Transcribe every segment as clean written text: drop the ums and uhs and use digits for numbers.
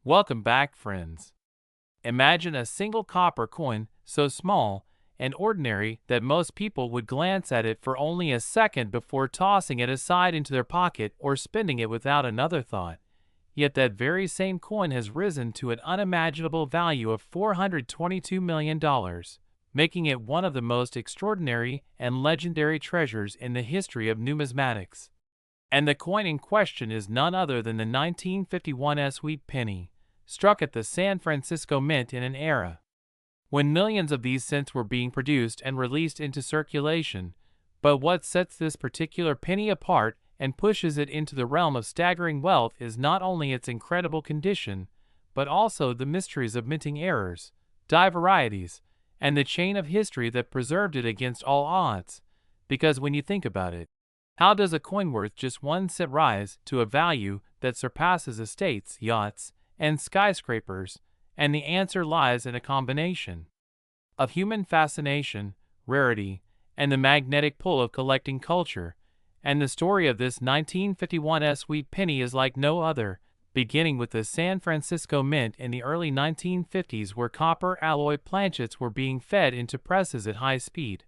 Welcome back, friends. Imagine a single copper coin so small and ordinary that most people would glance at it for only a second before tossing it aside into their pocket or spending it without another thought. Yet that very same coin has risen to an unimaginable value of $422 million, making it one of the most extraordinary and legendary treasures in the history of numismatics. And the coin in question is none other than the 1951 sweet penny, struck at the San Francisco Mint in an era when millions of these cents were being produced and released into circulation. But what sets this particular penny apart and pushes it into the realm of staggering wealth is not only its incredible condition, but also the mysteries of minting errors, die varieties, and the chain of history that preserved it against all odds. Because when you think about it, how does a coin worth just 1 cent rise to a value that surpasses estates, yachts, and skyscrapers? And the answer lies in a combination of human fascination, rarity, and the magnetic pull of collecting culture. And the story of this 1951 sweet penny is like no other, beginning with the San Francisco Mint in the early 1950s, where copper alloy planchets were being fed into presses at high speed,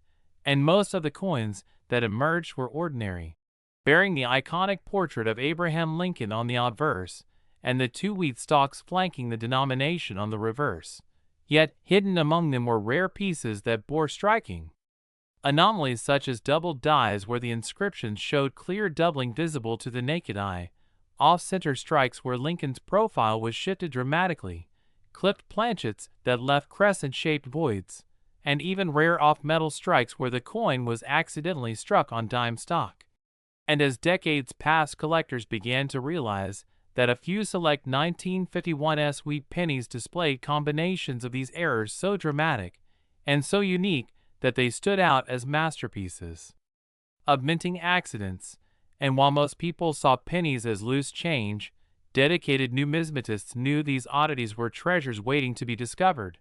and most of the coins that emerged were ordinary, bearing the iconic portrait of Abraham Lincoln on the obverse, and the 2 wheat stalks flanking the denomination on the reverse. Yet, hidden among them were rare pieces that bore striking anomalies, such as doubled dies where the inscriptions showed clear doubling visible to the naked eye, off-center strikes where Lincoln's profile was shifted dramatically, clipped planchets that left crescent-shaped voids, and even rare off-metal strikes where the coin was accidentally struck on dime stock. And as decades passed, collectors began to realize that a few select 1951 sweet pennies displayed combinations of these errors so dramatic and so unique that they stood out as masterpieces of minting accidents. And while most people saw pennies as loose change, dedicated numismatists knew these oddities were treasures waiting to be discovered,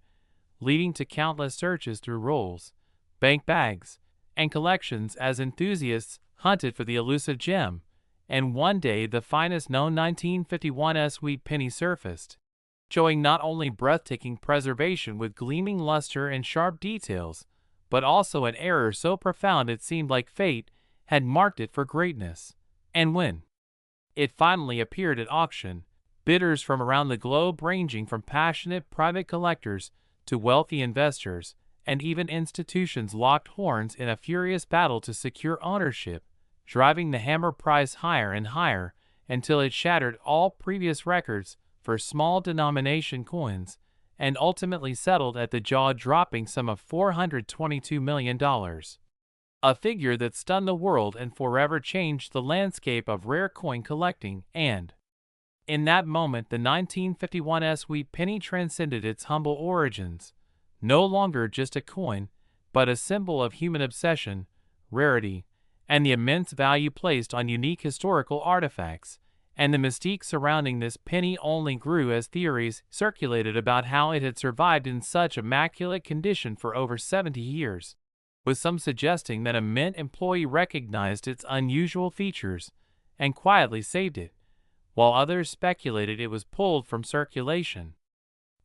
leading to countless searches through rolls, bank bags, and collections as enthusiasts hunted for the elusive gem. And one day the finest known 1951 sweet penny surfaced, showing not only breathtaking preservation with gleaming luster and sharp details, but also an error so profound it seemed like fate had marked it for greatness. And when it finally appeared at auction, bidders from around the globe, ranging from passionate private collectors to wealthy investors and even institutions, locked horns in a furious battle to secure ownership, driving the hammer price higher and higher until it shattered all previous records for small denomination coins and ultimately settled at the jaw-dropping sum of $422 million. A figure that stunned the world and forever changed the landscape of rare coin collecting. And in that moment, the 1951 sweet penny transcended its humble origins, no longer just a coin, but a symbol of human obsession, rarity, and the immense value placed on unique historical artifacts. And the mystique surrounding this penny only grew as theories circulated about how it had survived in such immaculate condition for over 70 years, with some suggesting that a mint employee recognized its unusual features and quietly saved it, while others speculated it was pulled from circulation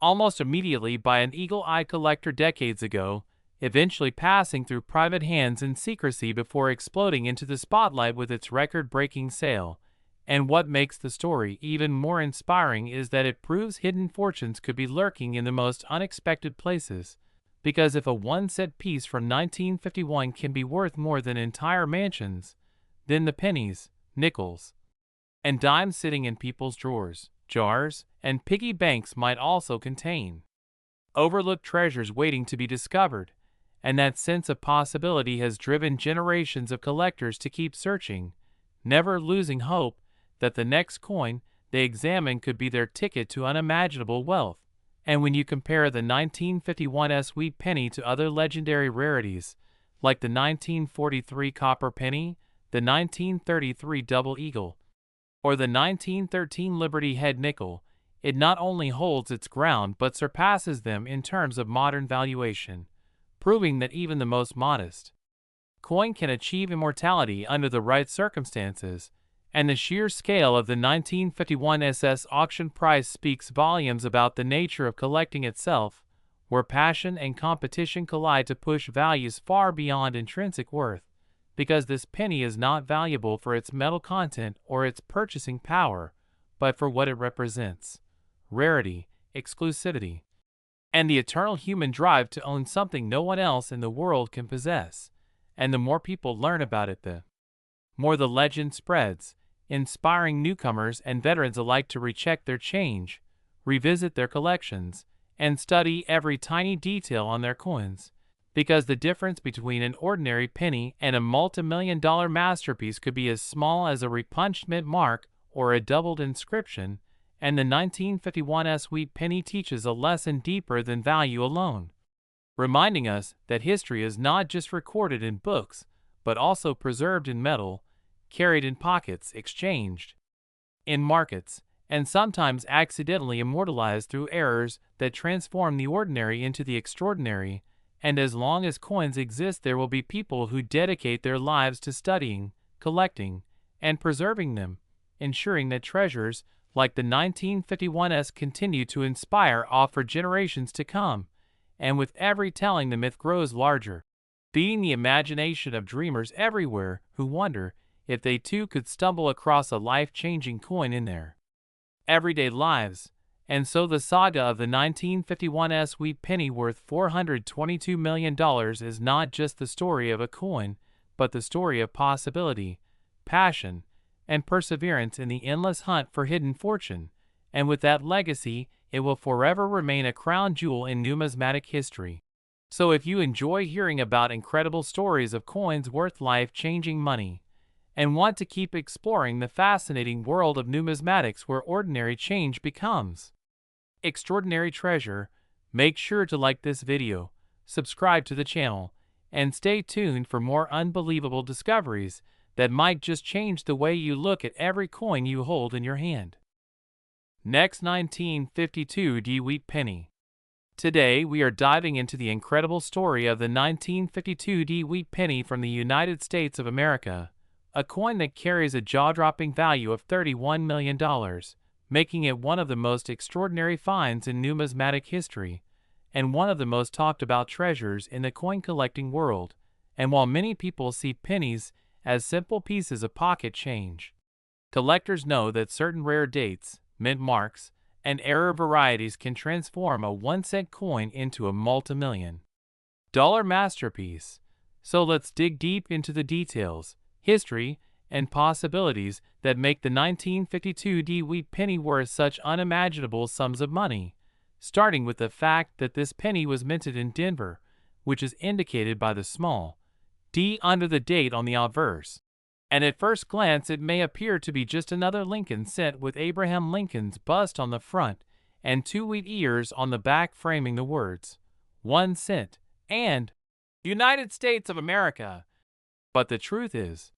almost immediately by an eagle-eyed collector decades ago, eventually passing through private hands in secrecy before exploding into the spotlight with its record-breaking sale. And what makes the story even more inspiring is that it proves hidden fortunes could be lurking in the most unexpected places. Because if a 1-cent piece from 1951 can be worth more than entire mansions, then the pennies, nickels, and dimes sitting in people's drawers, jars, and piggy banks might also contain overlooked treasures waiting to be discovered. And that sense of possibility has driven generations of collectors to keep searching, never losing hope that the next coin they examine could be their ticket to unimaginable wealth. And when you compare the 1951 sweet penny to other legendary rarities, like the 1943 copper penny, the 1933 double eagle, or the 1913 Liberty Head nickel, it not only holds its ground but surpasses them in terms of modern valuation, proving that even the most modest coin can achieve immortality under the right circumstances. And the sheer scale of the 1951 SS auction price speaks volumes about the nature of collecting itself, where passion and competition collide to push values far beyond intrinsic worth, because this penny is not valuable for its metal content or its purchasing power, but for what it represents: rarity, exclusivity, and the eternal human drive to own something no one else in the world can possess. And the more people learn about it, the more the legend spreads, inspiring newcomers and veterans alike to recheck their change, revisit their collections, and study every tiny detail on their coins, because the difference between an ordinary penny and a multi-million-dollar masterpiece could be as small as a repunched mint mark or a doubled inscription, and the 1951 sweet penny teaches a lesson deeper than value alone, reminding us that history is not just recorded in books, but also preserved in metal, carried in pockets, exchanged in markets, and sometimes accidentally immortalized through errors that transform the ordinary into the extraordinary. And as long as coins exist, there will be people who dedicate their lives to studying, collecting, and preserving them, ensuring that treasures like the 1951's continue to inspire awe for generations to come. And with every telling, the myth grows larger, feeding the imagination of dreamers everywhere who wonder if they too could stumble across a life-changing coin in their everyday lives. And so the saga of the 1951 sweet penny worth $422 million is not just the story of a coin, but the story of possibility, passion, and perseverance in the endless hunt for hidden fortune. And with that legacy, it will forever remain a crown jewel in numismatic history. So if you enjoy hearing about incredible stories of coins worth life-changing money, and want to keep exploring the fascinating world of numismatics where ordinary change becomes extraordinary treasure, make sure to like this video, subscribe to the channel, and stay tuned for more unbelievable discoveries that might just change the way you look at every coin you hold in your hand. Next, 1952 DeWitt penny. Today we are diving into the incredible story of the 1952 DeWitt penny from the United States of America, a coin that carries a jaw-dropping value of $31 million, making it one of the most extraordinary finds in numismatic history, and one of the most talked-about treasures in the coin-collecting world. And while many people see pennies as simple pieces of pocket change, collectors know that certain rare dates, mint marks, and error varieties can transform a 1-cent coin into a multi-million-dollar masterpiece. So let's dig deep into the details, history, and possibilities that make the 1952 DeWitt penny worth such unimaginable sums of money, starting with the fact that this penny was minted in Denver, which is indicated by the small D under the date on the obverse. And at first glance it may appear to be just another Lincoln cent with Abraham Lincoln's bust on the front and 2 wheat ears on the back framing the words 1 cent and United States of America. But the truth is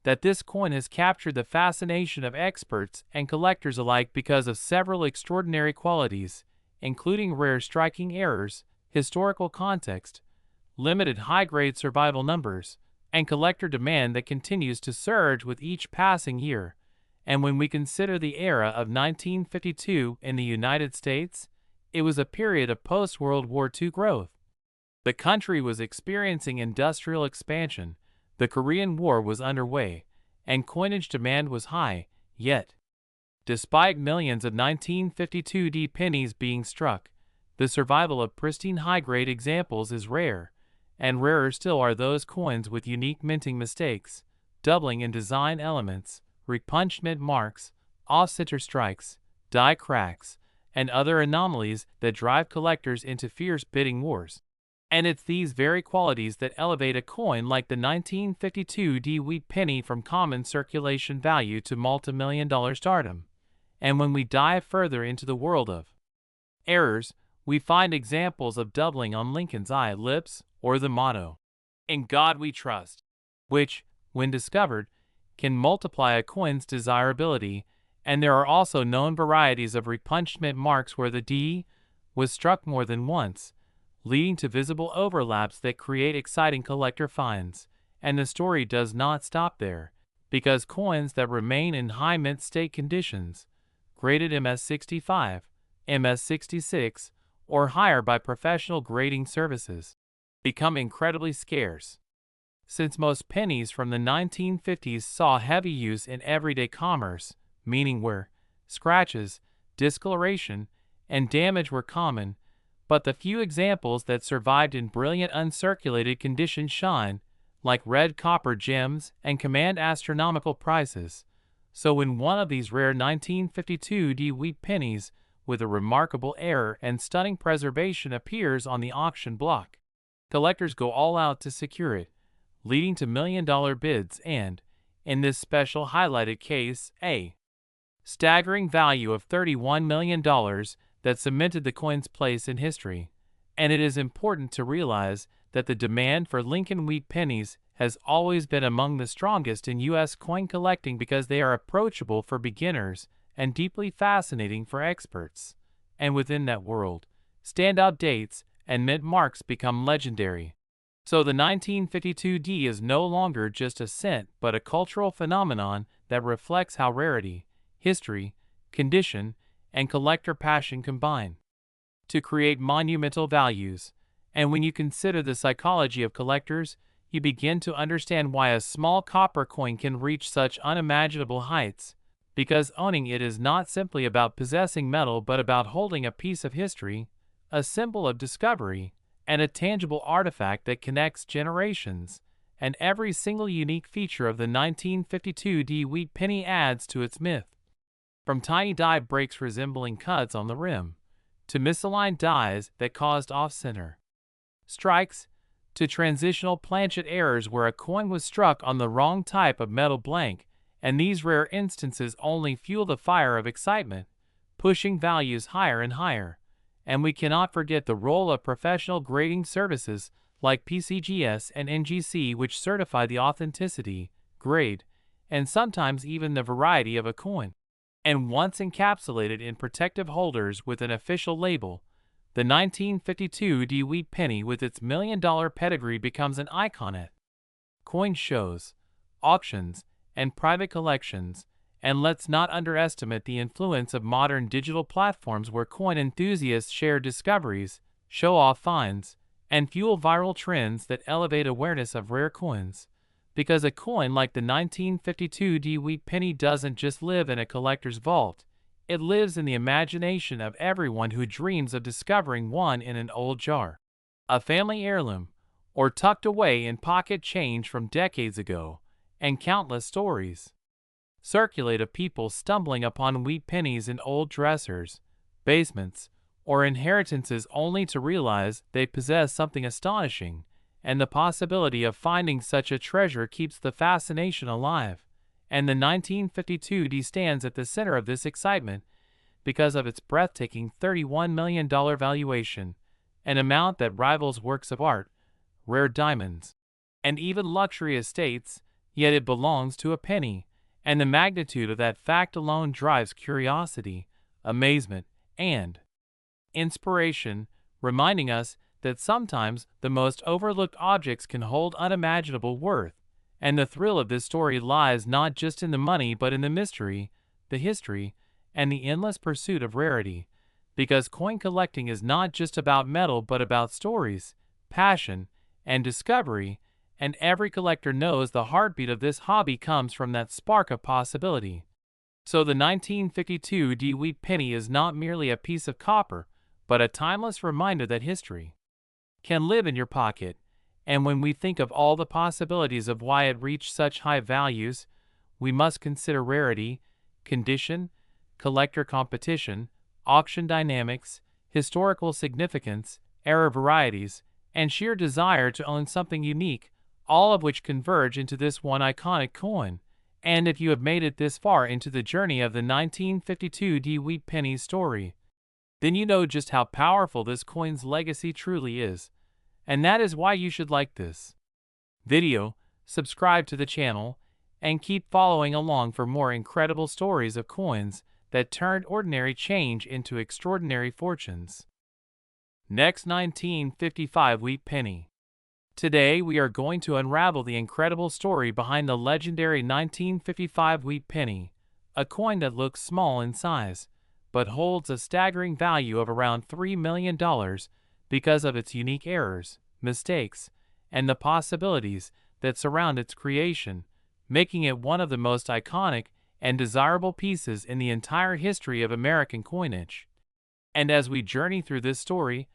that this coin has captured the fascination of experts and collectors alike because of several extraordinary qualities, including rare striking errors, historical context, limited high-grade survival numbers, and collector demand that continues to surge with each passing year. And when we consider the era of 1952 in the United States, it was a period of post-World War II growth. The country was experiencing industrial expansion, the Korean War was underway, and coinage demand was high. Yet, despite millions of 1952 D pennies being struck, the survival of pristine high-grade examples is rare, and rarer still are those coins with unique minting mistakes, doubling in design elements, repunched mint marks, off-center strikes, die cracks, and other anomalies that drive collectors into fierce bidding wars. And it's these very qualities that elevate a coin like the 1952 DeWitt penny from common circulation value to multi-million-dollar stardom. And when we dive further into the world of errors, we find examples of doubling on Lincoln's eye lips or the motto, "In God We Trust," which, when discovered, can multiply a coin's desirability. And there are also known varieties of repunched mint marks where the D was struck more than once, leading to visible overlaps that create exciting collector finds. And the story does not stop there, because coins that remain in high mint state conditions, graded MS65, MS66, or higher by professional grading services, become incredibly scarce. Since most pennies from the 1950s saw heavy use in everyday commerce, meaning where scratches, discoloration, and damage were common, but the few examples that survived in brilliant uncirculated condition shine, like red copper gems, and command astronomical prices. So when one of these rare 1952 wheat pennies with a remarkable error and stunning preservation appears on the auction block, collectors go all out to secure it, leading to million-dollar bids and, in this special highlighted case, a staggering value of $31 million that cemented the coin's place in history. And it is important to realize that the demand for Lincoln wheat pennies has always been among the strongest in U.S. coin collecting because they are approachable for beginners and deeply fascinating for experts. And within that world, standout dates and mint marks become legendary. So the 1952 is no longer just a cent but a cultural phenomenon that reflects how rarity, history, condition, and collector passion combine to create monumental values. And when you consider the psychology of collectors, you begin to understand why a small copper coin can reach such unimaginable heights, because owning it is not simply about possessing metal but about holding a piece of history, a symbol of discovery, and a tangible artifact that connects generations. And every single unique feature of the 1952 wheat penny adds to its myth. From tiny die breaks resembling cuts on the rim, to misaligned dies that caused off-center strikes, to transitional planchet errors where a coin was struck on the wrong type of metal blank, and these rare instances only fuel the fire of excitement, pushing values higher and higher. And we cannot forget the role of professional grading services like PCGS and NGC, which certify the authenticity, grade, and sometimes even the variety of a coin. And once encapsulated in protective holders with an official label, the 1952 wheat penny with its million-dollar pedigree becomes an icon at coin shows, auctions, and private collections. And let's not underestimate the influence of modern digital platforms where coin enthusiasts share discoveries, show off finds, and fuel viral trends that elevate awareness of rare coins. Because a coin like the 1952 wheat penny doesn't just live in a collector's vault, it lives in the imagination of everyone who dreams of discovering one in an old jar, a family heirloom, or tucked away in pocket change from decades ago. And countless stories circulate of people stumbling upon wheat pennies in old dressers, basements, or inheritances only to realize they possess something astonishing, and the possibility of finding such a treasure keeps the fascination alive. And the 1952 stands at the center of this excitement because of its breathtaking $31 million valuation, an amount that rivals works of art, rare diamonds, and even luxury estates, yet it belongs to a penny. And the magnitude of that fact alone drives curiosity, amazement, and inspiration, reminding us that sometimes the most overlooked objects can hold unimaginable worth. And the thrill of this story lies not just in the money but in the mystery, the history, and the endless pursuit of rarity. Because coin collecting is not just about metal but about stories, passion, and discovery. And every collector knows the heartbeat of this hobby comes from that spark of possibility. So the 1952 wheat penny is not merely a piece of copper, but a timeless reminder that history can live in your pocket. And when we think of all the possibilities of why it reached such high values, we must consider rarity, condition, collector competition, auction dynamics, historical significance, error varieties, and sheer desire to own something unique, all of which converge into this one iconic coin. And if you have made it this far into the journey of the 1952 wheat penny story, then you know just how powerful this coin's legacy truly is. And that is why you should like this video, subscribe to the channel, and keep following along for more incredible stories of coins that turned ordinary change into extraordinary fortunes. Next, 1955 wheat penny. Today, we are going to unravel the incredible story behind the legendary 1955 wheat penny, a coin that looks small in size, but holds a staggering value of around $3 million because of its unique errors, mistakes, and the possibilities that surround its creation, making it one of the most iconic and desirable pieces in the entire history of American coinage. And as we journey through this story,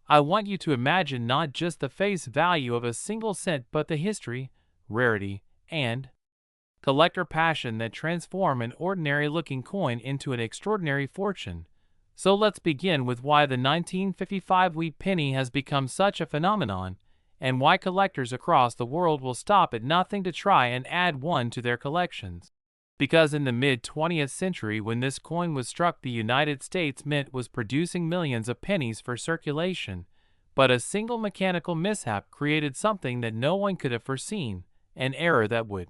I want you to imagine not just the face value of a single cent but the history, rarity, and collector passion that transform an ordinary-looking coin into an extraordinary fortune. So let's begin with why the 1955 wheat penny has become such a phenomenon, and why collectors across the world will stop at nothing to try and add one to their collections. Because in the mid-20th century, when this coin was struck, the United States Mint was producing millions of pennies for circulation, but a single mechanical mishap created something that no one could have foreseen, an error that would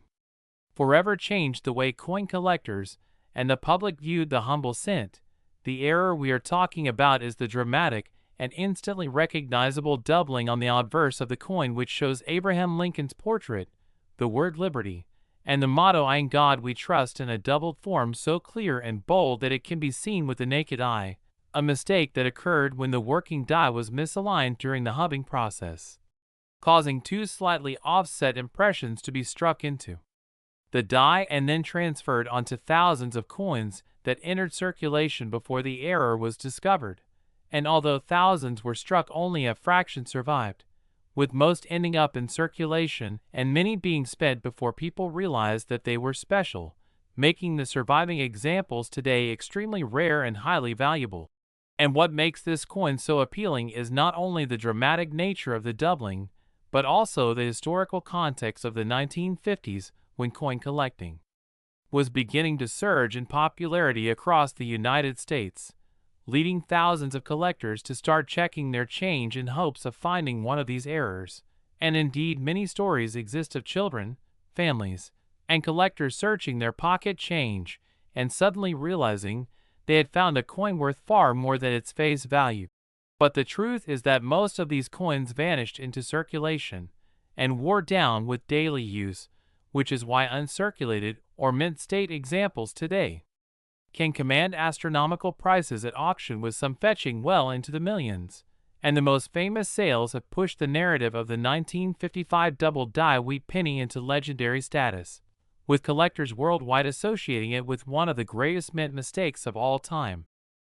forever change the way coin collectors and the public viewed the humble cent. The error we are talking about is the dramatic and instantly recognizable doubling on the obverse of the coin, which shows Abraham Lincoln's portrait, the word liberty, and the motto "In God We Trust" in a doubled form so clear and bold that it can be seen with the naked eye, a mistake that occurred when the working die was misaligned during the hubbing process, causing two slightly offset impressions to be struck into the die and then transferred onto thousands of coins that entered circulation before the error was discovered. And although thousands were struck, only a fraction survived, with most ending up in circulation and many being spent before people realized that they were special, making the surviving examples today extremely rare and highly valuable. And what makes this coin so appealing is not only the dramatic nature of the doubling, but also the historical context of the 1950s, when coin collecting was beginning to surge in popularity across the United States, leading thousands of collectors to start checking their change in hopes of finding one of these errors. And indeed, many stories exist of children, families, and collectors searching their pocket change and suddenly realizing they had found a coin worth far more than its face value. But the truth is that most of these coins vanished into circulation and wore down with daily use, which is why uncirculated or mint state examples today can command astronomical prices at auction, with some fetching well into the millions. And the most famous sales have pushed the narrative of the 1955 double-die wheat penny into legendary status, with collectors worldwide associating it with one of the greatest mint mistakes of all time.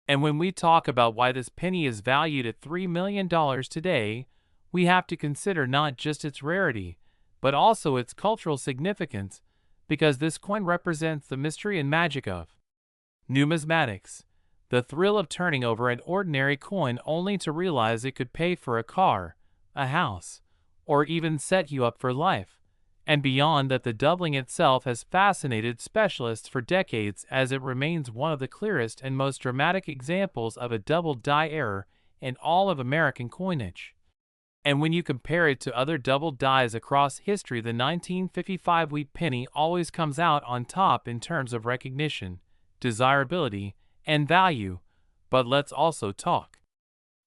And when we talk about why this penny is valued at $3 million today, we have to consider not just its rarity, but also its cultural significance, because this coin represents the mystery and magic of numismatics, the thrill of turning over an ordinary coin only to realize it could pay for a car, a house, or even set you up for life. And beyond that, the doubling itself has fascinated specialists for decades, as it remains one of the clearest and most dramatic examples of a double die error in all of American coinage. And when you compare it to other double dies across history, the 1955 wheat penny always comes out on top in terms of recognition, desirability, and value. But let's also talk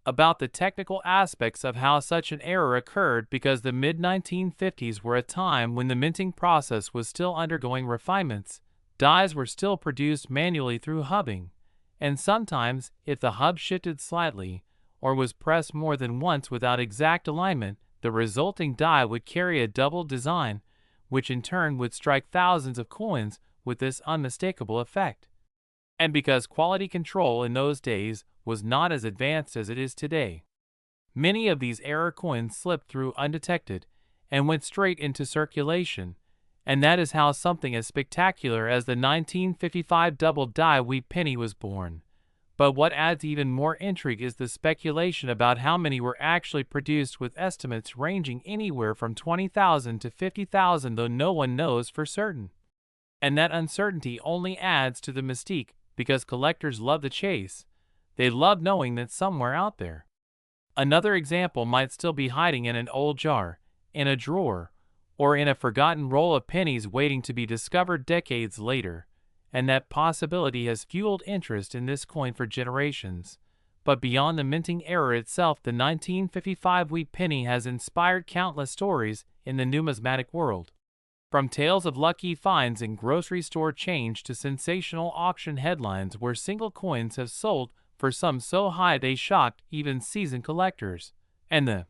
about the technical aspects of how such an error occurred, because the mid-1950s were a time when the minting process was still undergoing refinements. Dies were still produced manually through hubbing, and sometimes, if the hub shifted slightly or was pressed more than once without exact alignment, the resulting die would carry a double design, which in turn would strike thousands of coins with this unmistakable effect. And because quality control in those days was not as advanced as it is today, many of these error coins slipped through undetected and went straight into circulation. And that is how something as spectacular as the 1955 double die wheat penny was born. But what adds even more intrigue is the speculation about how many were actually produced, with estimates ranging anywhere from 20,000 to 50,000, though no one knows for certain. And that uncertainty only adds to the mystique, because collectors love the chase. They love knowing that somewhere out there, another example might still be hiding in an old jar, in a drawer, or in a forgotten roll of pennies waiting to be discovered decades later. And that possibility has fueled interest in this coin for generations. But beyond the minting era itself, the 1955 wheat penny has inspired countless stories in the numismatic world. From tales of lucky finds in grocery store chains to sensational auction headlines where single coins have sold for sums so high they shocked even seasoned collectors. And the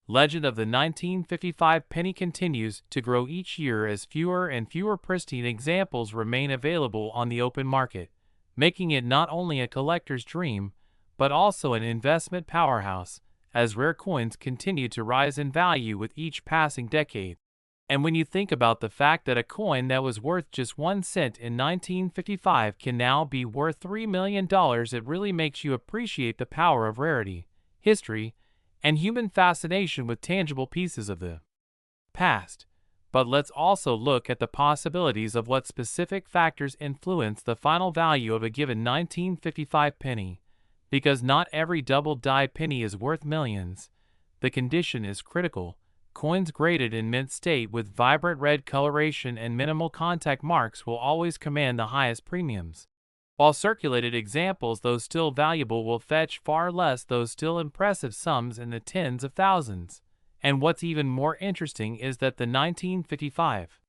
legend of the 1955 penny continues to grow each year as fewer and fewer pristine examples remain available on the open market, making it not only a collector's dream, but also an investment powerhouse, as rare coins continue to rise in value with each passing decade. And when you think about the fact that a coin that was worth just 1 cent in 1955 can now be worth $3 million, it really makes you appreciate the power of rarity, history, and human fascination with tangible pieces of the past. But let's also look at the possibilities of what specific factors influence the final value of a given 1955 penny. Because not every double-die penny is worth millions. The condition is critical. Coins graded in mint state with vibrant red coloration and minimal contact marks will always command the highest premiums. While circulated examples, though still valuable, will fetch far less, though still impressive sums in the tens of thousands. And what's even more interesting is that the 1955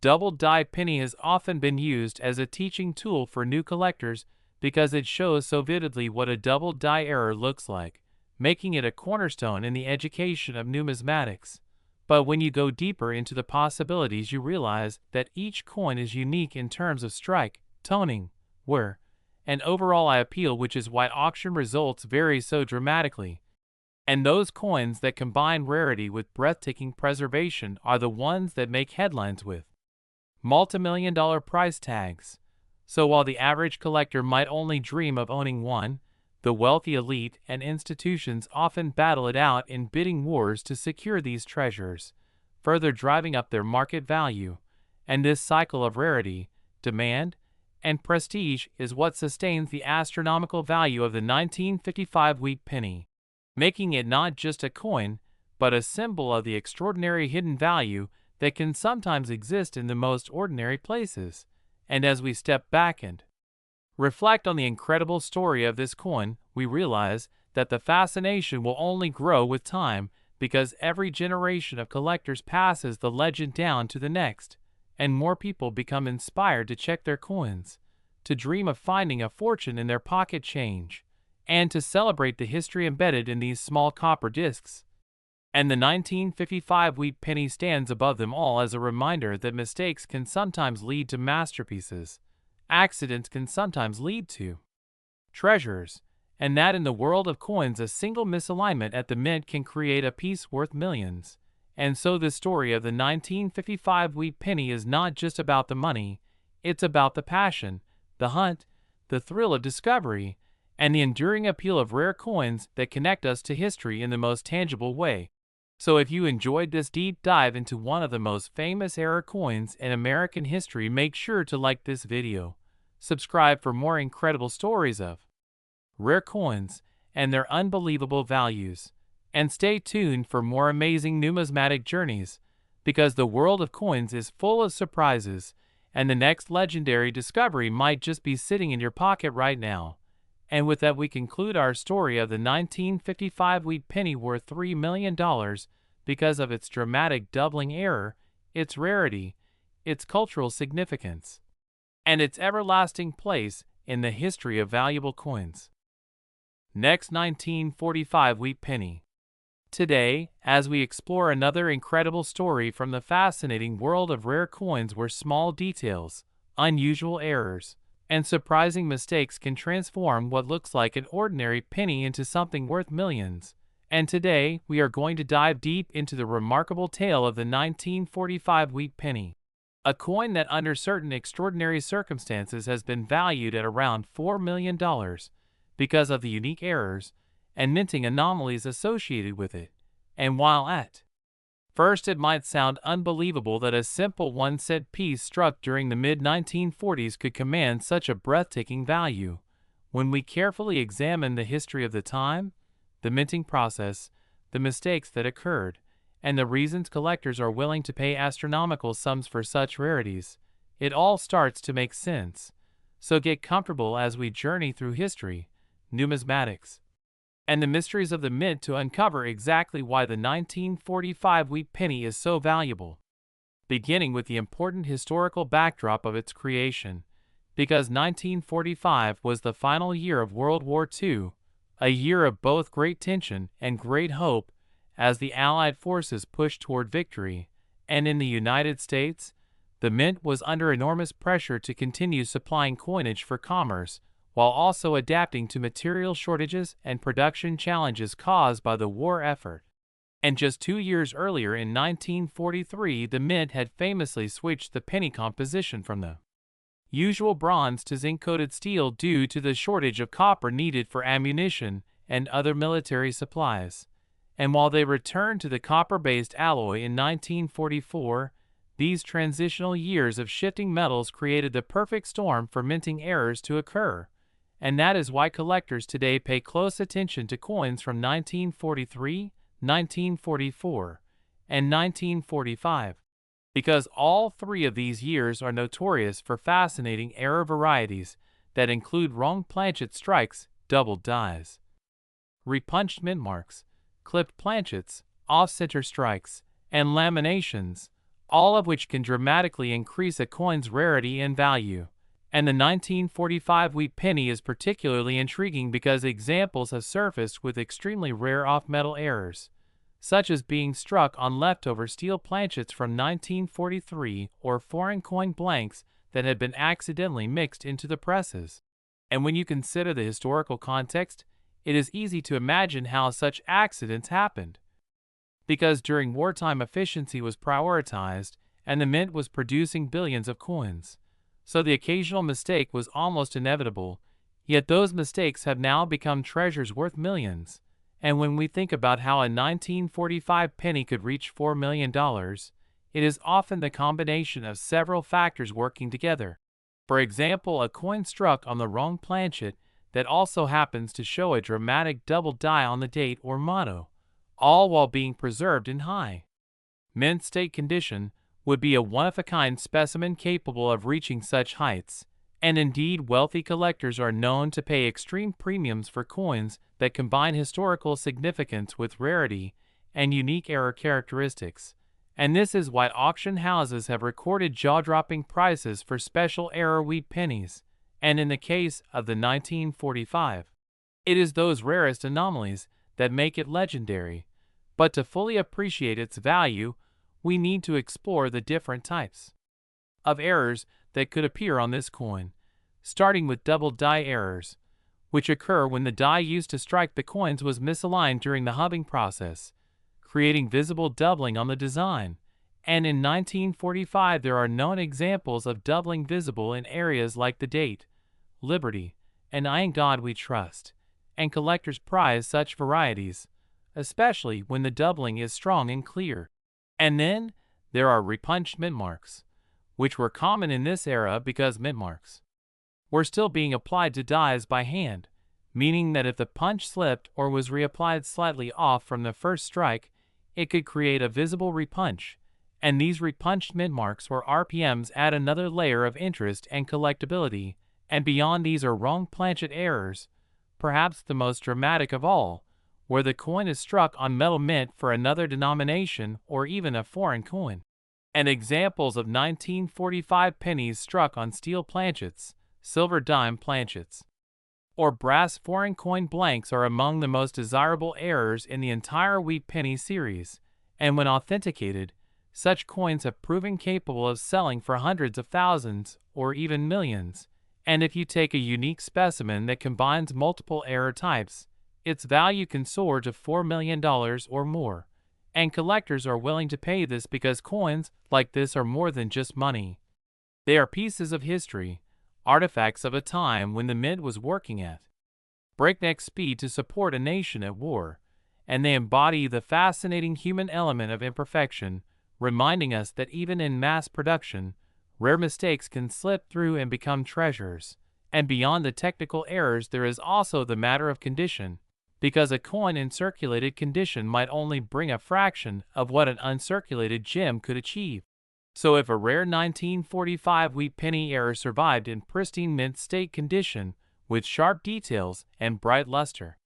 double-die penny has often been used as a teaching tool for new collectors because it shows so vividly what a double-die error looks like, making it a cornerstone in the education of numismatics. But when you go deeper into the possibilities, you realize that each coin is unique in terms of strike, toning, wear, and overall eye appeal, which is why auction results vary so dramatically. And those coins that combine rarity with breathtaking preservation are the ones that make headlines with multimillion-dollar price tags. So while the average collector might only dream of owning one, the wealthy elite and institutions often battle it out in bidding wars to secure these treasures, further driving up their market value. And this cycle of rarity, demand, and prestige is what sustains the astronomical value of the 1955 wheat penny, making it not just a coin, but a symbol of the extraordinary hidden value that can sometimes exist in the most ordinary places. And as we step back and reflect on the incredible story of this coin, we realize that the fascination will only grow with time because every generation of collectors passes the legend down to the next, and more people become inspired to check their coins, to dream of finding a fortune in their pocket change, and to celebrate the history embedded in these small copper discs. And the 1955 wheat penny stands above them all as a reminder that mistakes can sometimes lead to masterpieces, accidents can sometimes lead to treasures, and that in the world of coins a single misalignment at the mint can create a piece worth millions. And so the story of the 1955 wheat penny is not just about the money, it's about the passion, the hunt, the thrill of discovery, and the enduring appeal of rare coins that connect us to history in the most tangible way. So if you enjoyed this deep dive into one of the most famous era coins in American history, make sure to like this video, subscribe for more incredible stories of rare coins and their unbelievable values, and stay tuned for more amazing numismatic journeys, because the world of coins is full of surprises, and the next legendary discovery might just be sitting in your pocket right now. And with that, we conclude our story of the 1955 wheat penny worth $3 million because of its dramatic doubling error, its rarity, its cultural significance, and its everlasting place in the history of valuable coins. Next, 1945 wheat penny. Today, as we explore another incredible story from the fascinating world of rare coins where small details, unusual errors, and surprising mistakes can transform what looks like an ordinary penny into something worth millions. And today, we are going to dive deep into the remarkable tale of the 1945 wheat penny, a coin that under certain extraordinary circumstances has been valued at around $4 million because of the unique errors and minting anomalies associated with it. And while at first it might sound unbelievable that a simple 1-cent piece struck during the mid-1940s could command such a breathtaking value, when we carefully examine the history of the time, the minting process, the mistakes that occurred, and the reasons collectors are willing to pay astronomical sums for such rarities, it all starts to make sense. So get comfortable as we journey through history, numismatics, and the mysteries of the mint to uncover exactly why the 1945 wheat penny is so valuable. Beginning with the important historical backdrop of its creation, because 1945 was the final year of World War II, a year of both great tension and great hope as the Allied forces pushed toward victory, and in the United States, the mint was under enormous pressure to continue supplying coinage for commerce, while also adapting to material shortages and production challenges caused by the war effort. And just 2 years earlier in 1943, the mint had famously switched the penny composition from the usual bronze to zinc-coated steel due to the shortage of copper needed for ammunition and other military supplies. And while they returned to the copper-based alloy in 1944, these transitional years of shifting metals created the perfect storm for minting errors to occur. And that is why collectors today pay close attention to coins from 1943, 1944, and 1945, because all three of these years are notorious for fascinating error varieties that include wrong planchet strikes, doubled dies, repunched mint marks, clipped planchets, off-center strikes, and laminations, all of which can dramatically increase a coin's rarity and value. And the 1945 wheat penny is particularly intriguing because examples have surfaced with extremely rare off-metal errors, such as being struck on leftover steel planchets from 1943 or foreign coin blanks that had been accidentally mixed into the presses. And when you consider the historical context, it is easy to imagine how such accidents happened. Because during wartime efficiency was prioritized and the mint was producing billions of coins, so the occasional mistake was almost inevitable, yet those mistakes have now become treasures worth millions. And when we think about how a 1945 penny could reach $4 million, it is often the combination of several factors working together. For example, a coin struck on the wrong planchet that also happens to show a dramatic double die on the date or motto, all while being preserved in high mint state condition, would be a one-of-a-kind specimen capable of reaching such heights. And indeed, wealthy collectors are known to pay extreme premiums for coins that combine historical significance with rarity and unique error characteristics. And this is why auction houses have recorded jaw-dropping prices for special error wheat pennies. And in the case of the 1945, it is those rarest anomalies that make it legendary. But to fully appreciate its value, we need to explore the different types of errors that could appear on this coin, starting with double die errors, which occur when the die used to strike the coins was misaligned during the hubbing process, creating visible doubling on the design. And in 1945 there are known examples of doubling visible in areas like the date, Liberty, and I In God We Trust, and collectors prize such varieties, especially when the doubling is strong and clear. And then there are repunched mint marks, which were common in this era because mint marks were still being applied to dies by hand, meaning that if the punch slipped or was reapplied slightly off from the first strike, it could create a visible repunch. And these repunched mint marks or RPMs add another layer of interest and collectability. And beyond these are wrong planchet errors, perhaps the most dramatic of all, where the coin is struck on metal mint for another denomination or even a foreign coin. And examples of 1945 pennies struck on steel planchets, silver dime planchets, or brass foreign coin blanks are among the most desirable errors in the entire wheat penny series. And when authenticated, such coins have proven capable of selling for hundreds of thousands or even millions. And if you take a unique specimen that combines multiple error types, its value can soar to $4 million or more. And collectors are willing to pay this because coins like this are more than just money. They are pieces of history, artifacts of a time when the mint was working at breakneck speed to support a nation at war, and they embody the fascinating human element of imperfection, reminding us that even in mass production, rare mistakes can slip through and become treasures. And beyond the technical errors, there is also the matter of condition, because a coin in circulated condition might only bring a fraction of what an uncirculated gem could achieve. So if a rare 1945 wheat penny error survived in pristine mint state condition with sharp details and bright luster.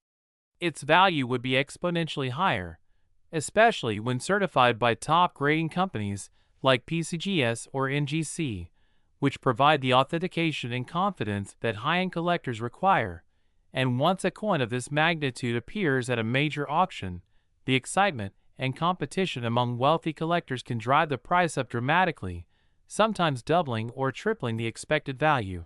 Its value would be exponentially higher, especially when certified by top grading companies like PCGS or NGC, which provide the authentication and confidence that high-end collectors require. And once a coin of this magnitude appears at a major auction, the excitement and competition among wealthy collectors can drive the price up dramatically, sometimes doubling or tripling the expected value.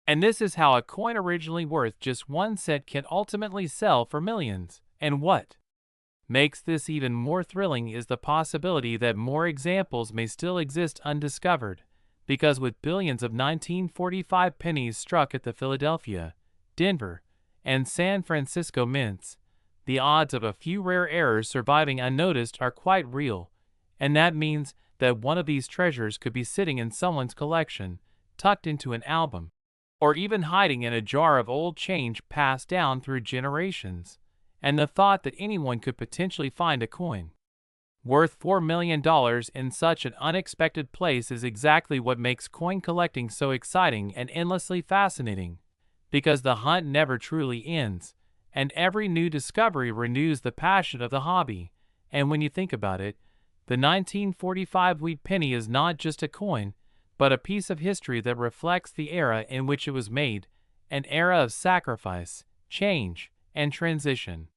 And this is how a coin originally worth just 1 cent can ultimately sell for millions. And what makes this even more thrilling is the possibility that more examples may still exist undiscovered, because with billions of 1945 pennies struck at the Philadelphia, Denver, and San Francisco mints, the odds of a few rare errors surviving unnoticed are quite real, and that means that one of these treasures could be sitting in someone's collection, tucked into an album, or even hiding in a jar of old change passed down through generations. And the thought that anyone could potentially find a coin worth $4 million in such an unexpected place is exactly what makes coin collecting so exciting and endlessly fascinating, because the hunt never truly ends, and every new discovery renews the passion of the hobby. And when you think about it, the 1945 wheat penny is not just a coin, but a piece of history that reflects the era in which it was made, an era of sacrifice, change, and transition.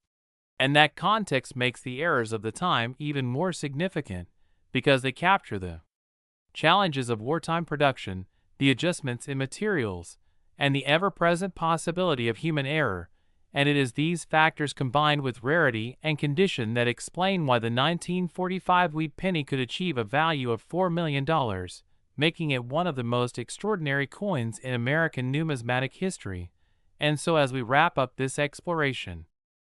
And that context makes the errors of the time even more significant, because they capture the challenges of wartime production, the adjustments in materials, and the ever-present possibility of human error. And it is these factors combined with rarity and condition that explain why the 1945 wheat penny could achieve a value of $4 million, making it one of the most extraordinary coins in American numismatic history. And so as we wrap up this exploration,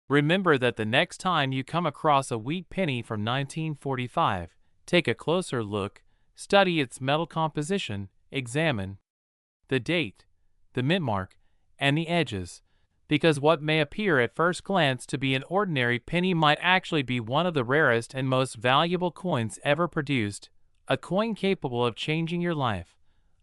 remember that the next time you come across a wheat penny from 1945, take a closer look, study its metal composition, examine the date, the mint mark, and the edges, because what may appear at first glance to be an ordinary penny might actually be one of the rarest and most valuable coins ever produced, a coin capable of changing your life,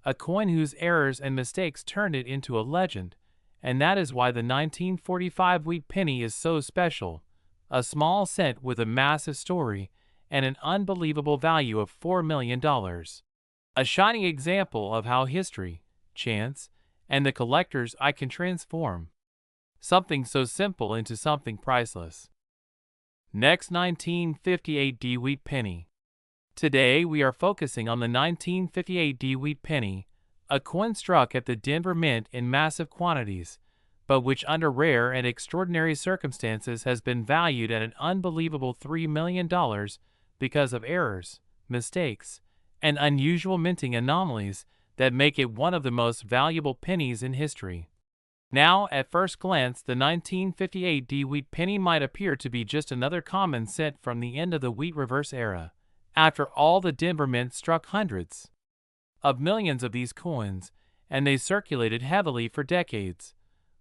a coin whose errors and mistakes turned it into a legend. And that is why the 1945 wheat penny is so special, a small cent with a massive story and an unbelievable value of $4 million. A shining example of how history, chance, and the collector's eye can transform something so simple into something priceless. Next, 1958 D wheat penny. Today we are focusing on the 1958 D wheat penny, a coin struck at the Denver Mint in massive quantities, but which under rare and extraordinary circumstances has been valued at an unbelievable $3 million because of errors, mistakes, and unusual minting anomalies that make it one of the most valuable pennies in history. Now, at first glance, the 1958 D wheat penny might appear to be just another common cent from the end of the wheat reverse era. After all, the Denver Mint struck hundreds of millions of these coins, and they circulated heavily for decades.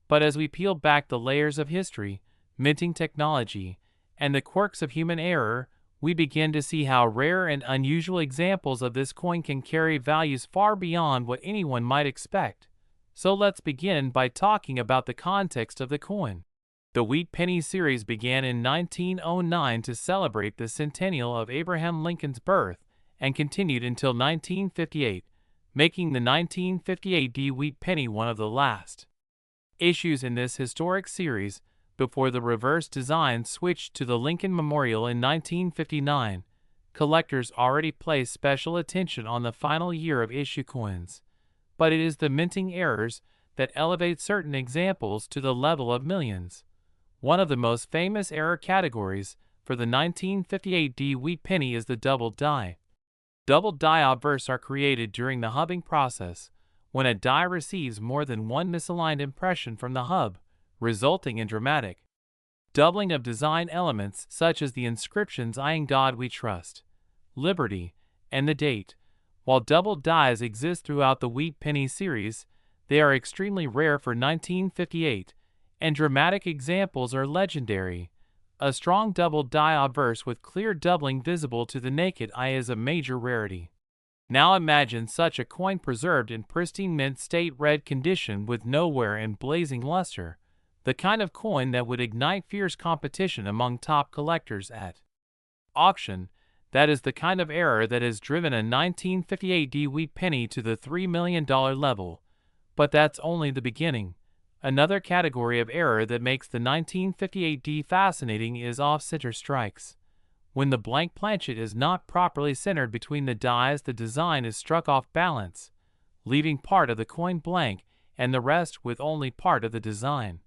But as we peel back the layers of history, minting technology, and the quirks of human error, we begin to see how rare and unusual examples of this coin can carry values far beyond what anyone might expect. So let's begin by talking about the context of the coin. The wheat penny series began in 1909 to celebrate the centennial of Abraham Lincoln's birth and continued until 1958, making the 1958 D wheat penny one of the last issues in this historic series before the reverse design switched to the Lincoln Memorial in 1959. Collectors already place special attention on the final year of issue coins, but it is the minting errors that elevate certain examples to the level of millions. One of the most famous error categories for the 1958 D wheat penny is the double die. Double die obverse are created during the hubbing process, when a die receives more than one misaligned impression from the hub, resulting in dramatic doubling of design elements such as the inscriptions "I in God We Trust," "Liberty," and the date. While double dies exist throughout the wheat penny series, they are extremely rare for 1958, and dramatic examples are legendary. A strong double die obverse with clear doubling visible to the naked eye is a major rarity. Now imagine such a coin preserved in pristine mint state red condition with no wear and blazing luster, the kind of coin that would ignite fierce competition among top collectors at auction. That is the kind of error that has driven a 1958 D wheat penny to the $3 million level. But that's only the beginning. Another category of error that makes the 1958 D fascinating is off-center strikes. When the blank planchet is not properly centered between the dies, the design is struck off balance, leaving part of the coin blank and the rest with only part of the design.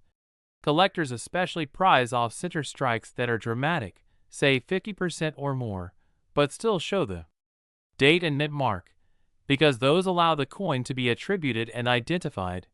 Collectors especially prize off-center strikes that are dramatic, say 50% or more, but still show the date and mint mark, because those allow the coin to be attributed and identified.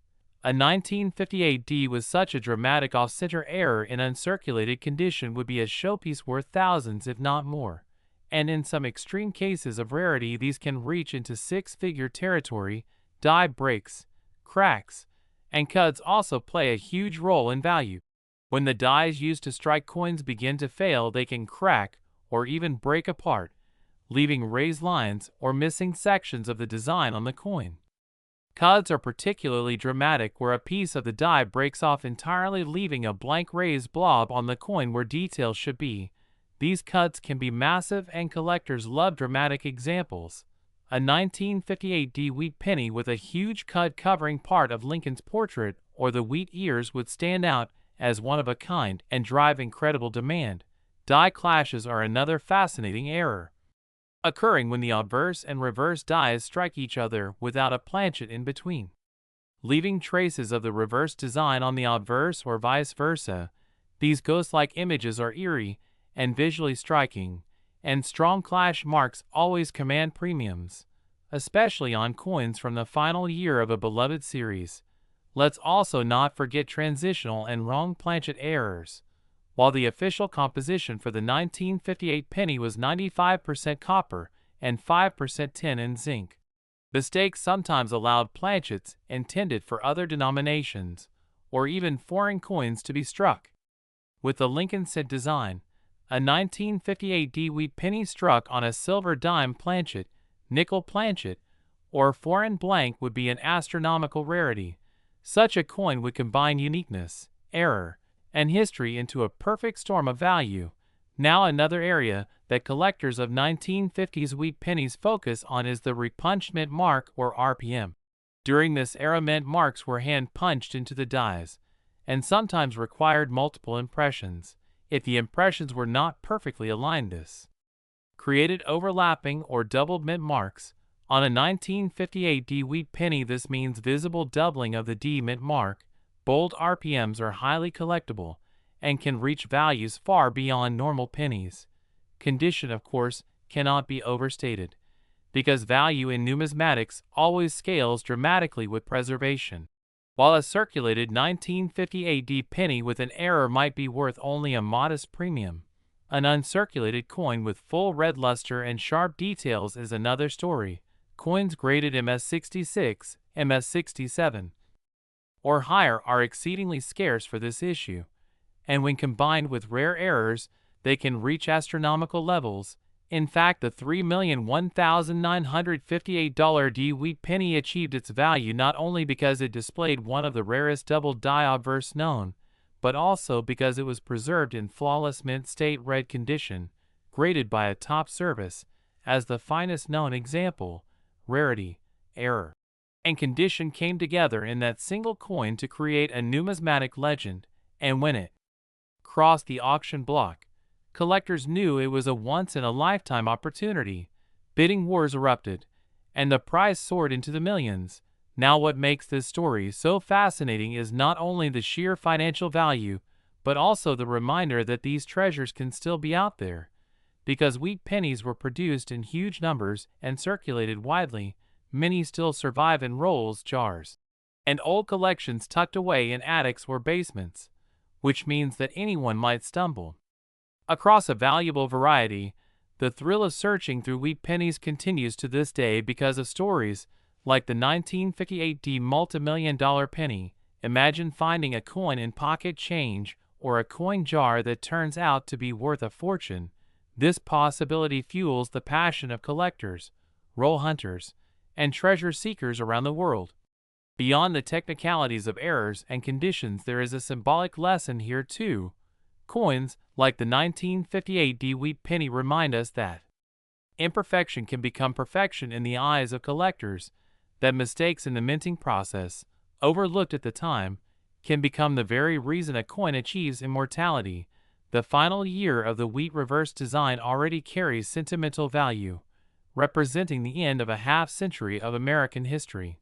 A 1958 D with such a dramatic off-center error in uncirculated condition would be a showpiece worth thousands if not more, and in some extreme cases of rarity these can reach into six-figure territory. Die breaks, cracks, and cuts also play a huge role in value. When the dies used to strike coins begin to fail, they can crack or even break apart, leaving raised lines or missing sections of the design on the coin. Cuts are particularly dramatic where a piece of the die breaks off entirely, leaving a blank raised blob on the coin where details should be. These cuts can be massive and collectors love dramatic examples. A 1958 D wheat penny with a huge cut covering part of Lincoln's portrait or the wheat ears would stand out as one of a kind and drive incredible demand. Die clashes are another fascinating error, occurring when the obverse and reverse dies strike each other without a planchet in between, leaving traces of the reverse design on the obverse or vice versa. These ghost-like images are eerie and visually striking, and strong clash marks always command premiums, especially on coins from the final year of a beloved series. Let's also not forget transitional and wrong planchet errors. While the official composition for the 1958 penny was 95% copper and 5% tin and zinc, mistakes sometimes allowed planchets intended for other denominations or even foreign coins to be struck. With the Lincoln cent design, a 1958 D wheat penny struck on a silver dime planchet, nickel planchet, or foreign blank would be an astronomical rarity. Such a coin would combine uniqueness, error, and history into a perfect storm of value. Now another area that collectors of 1950s wheat pennies focus on is the repunched mint mark or RPM. During this era, mint marks were hand-punched into the dies, and sometimes required multiple impressions. If the impressions were not perfectly aligned, this created overlapping or doubled mint marks. On a 1958 D wheat penny, this means visible doubling of the D mint mark. Bold RPMs are highly collectible and can reach values far beyond normal pennies. Condition, of course, cannot be overstated, because value in numismatics always scales dramatically with preservation. While a circulated 1958 D penny with an error might be worth only a modest premium, an uncirculated coin with full red luster and sharp details is another story. Coins graded MS66, MS67, or higher are exceedingly scarce for this issue, and when combined with rare errors, they can reach astronomical levels. In fact, the $3,001,958 D wheat penny achieved its value not only because it displayed one of the rarest double die obverse known, but also because it was preserved in flawless mint state red condition, graded by a top service as the finest known example. Rarity, error, and condition came together in that single coin to create a numismatic legend, and when it crossed the auction block, collectors knew it was a once-in-a-lifetime opportunity. Bidding wars erupted, and the price soared into the millions. Now what makes this story so fascinating is not only the sheer financial value, but also the reminder that these treasures can still be out there. Because wheat pennies were produced in huge numbers and circulated widely, many still survive in rolls, jars, and old collections tucked away in attics or basements, which means that anyone might stumble across a valuable variety. The thrill of searching through wheat pennies continues to this day because of stories like the 1958 D multi-million-dollar penny. Imagine finding a coin in pocket change or a coin jar that turns out to be worth a fortune. This possibility fuels the passion of collectors. roll hunters, and treasure seekers around the world. Beyond the technicalities of errors and conditions, there is a symbolic lesson here too. Coins, like the 1958 D-Wheat penny, remind us that imperfection can become perfection in the eyes of collectors, that mistakes in the minting process, overlooked at the time, can become the very reason a coin achieves immortality. The final year of the wheat reverse design already carries sentimental value, representing the end of a half-century of American history.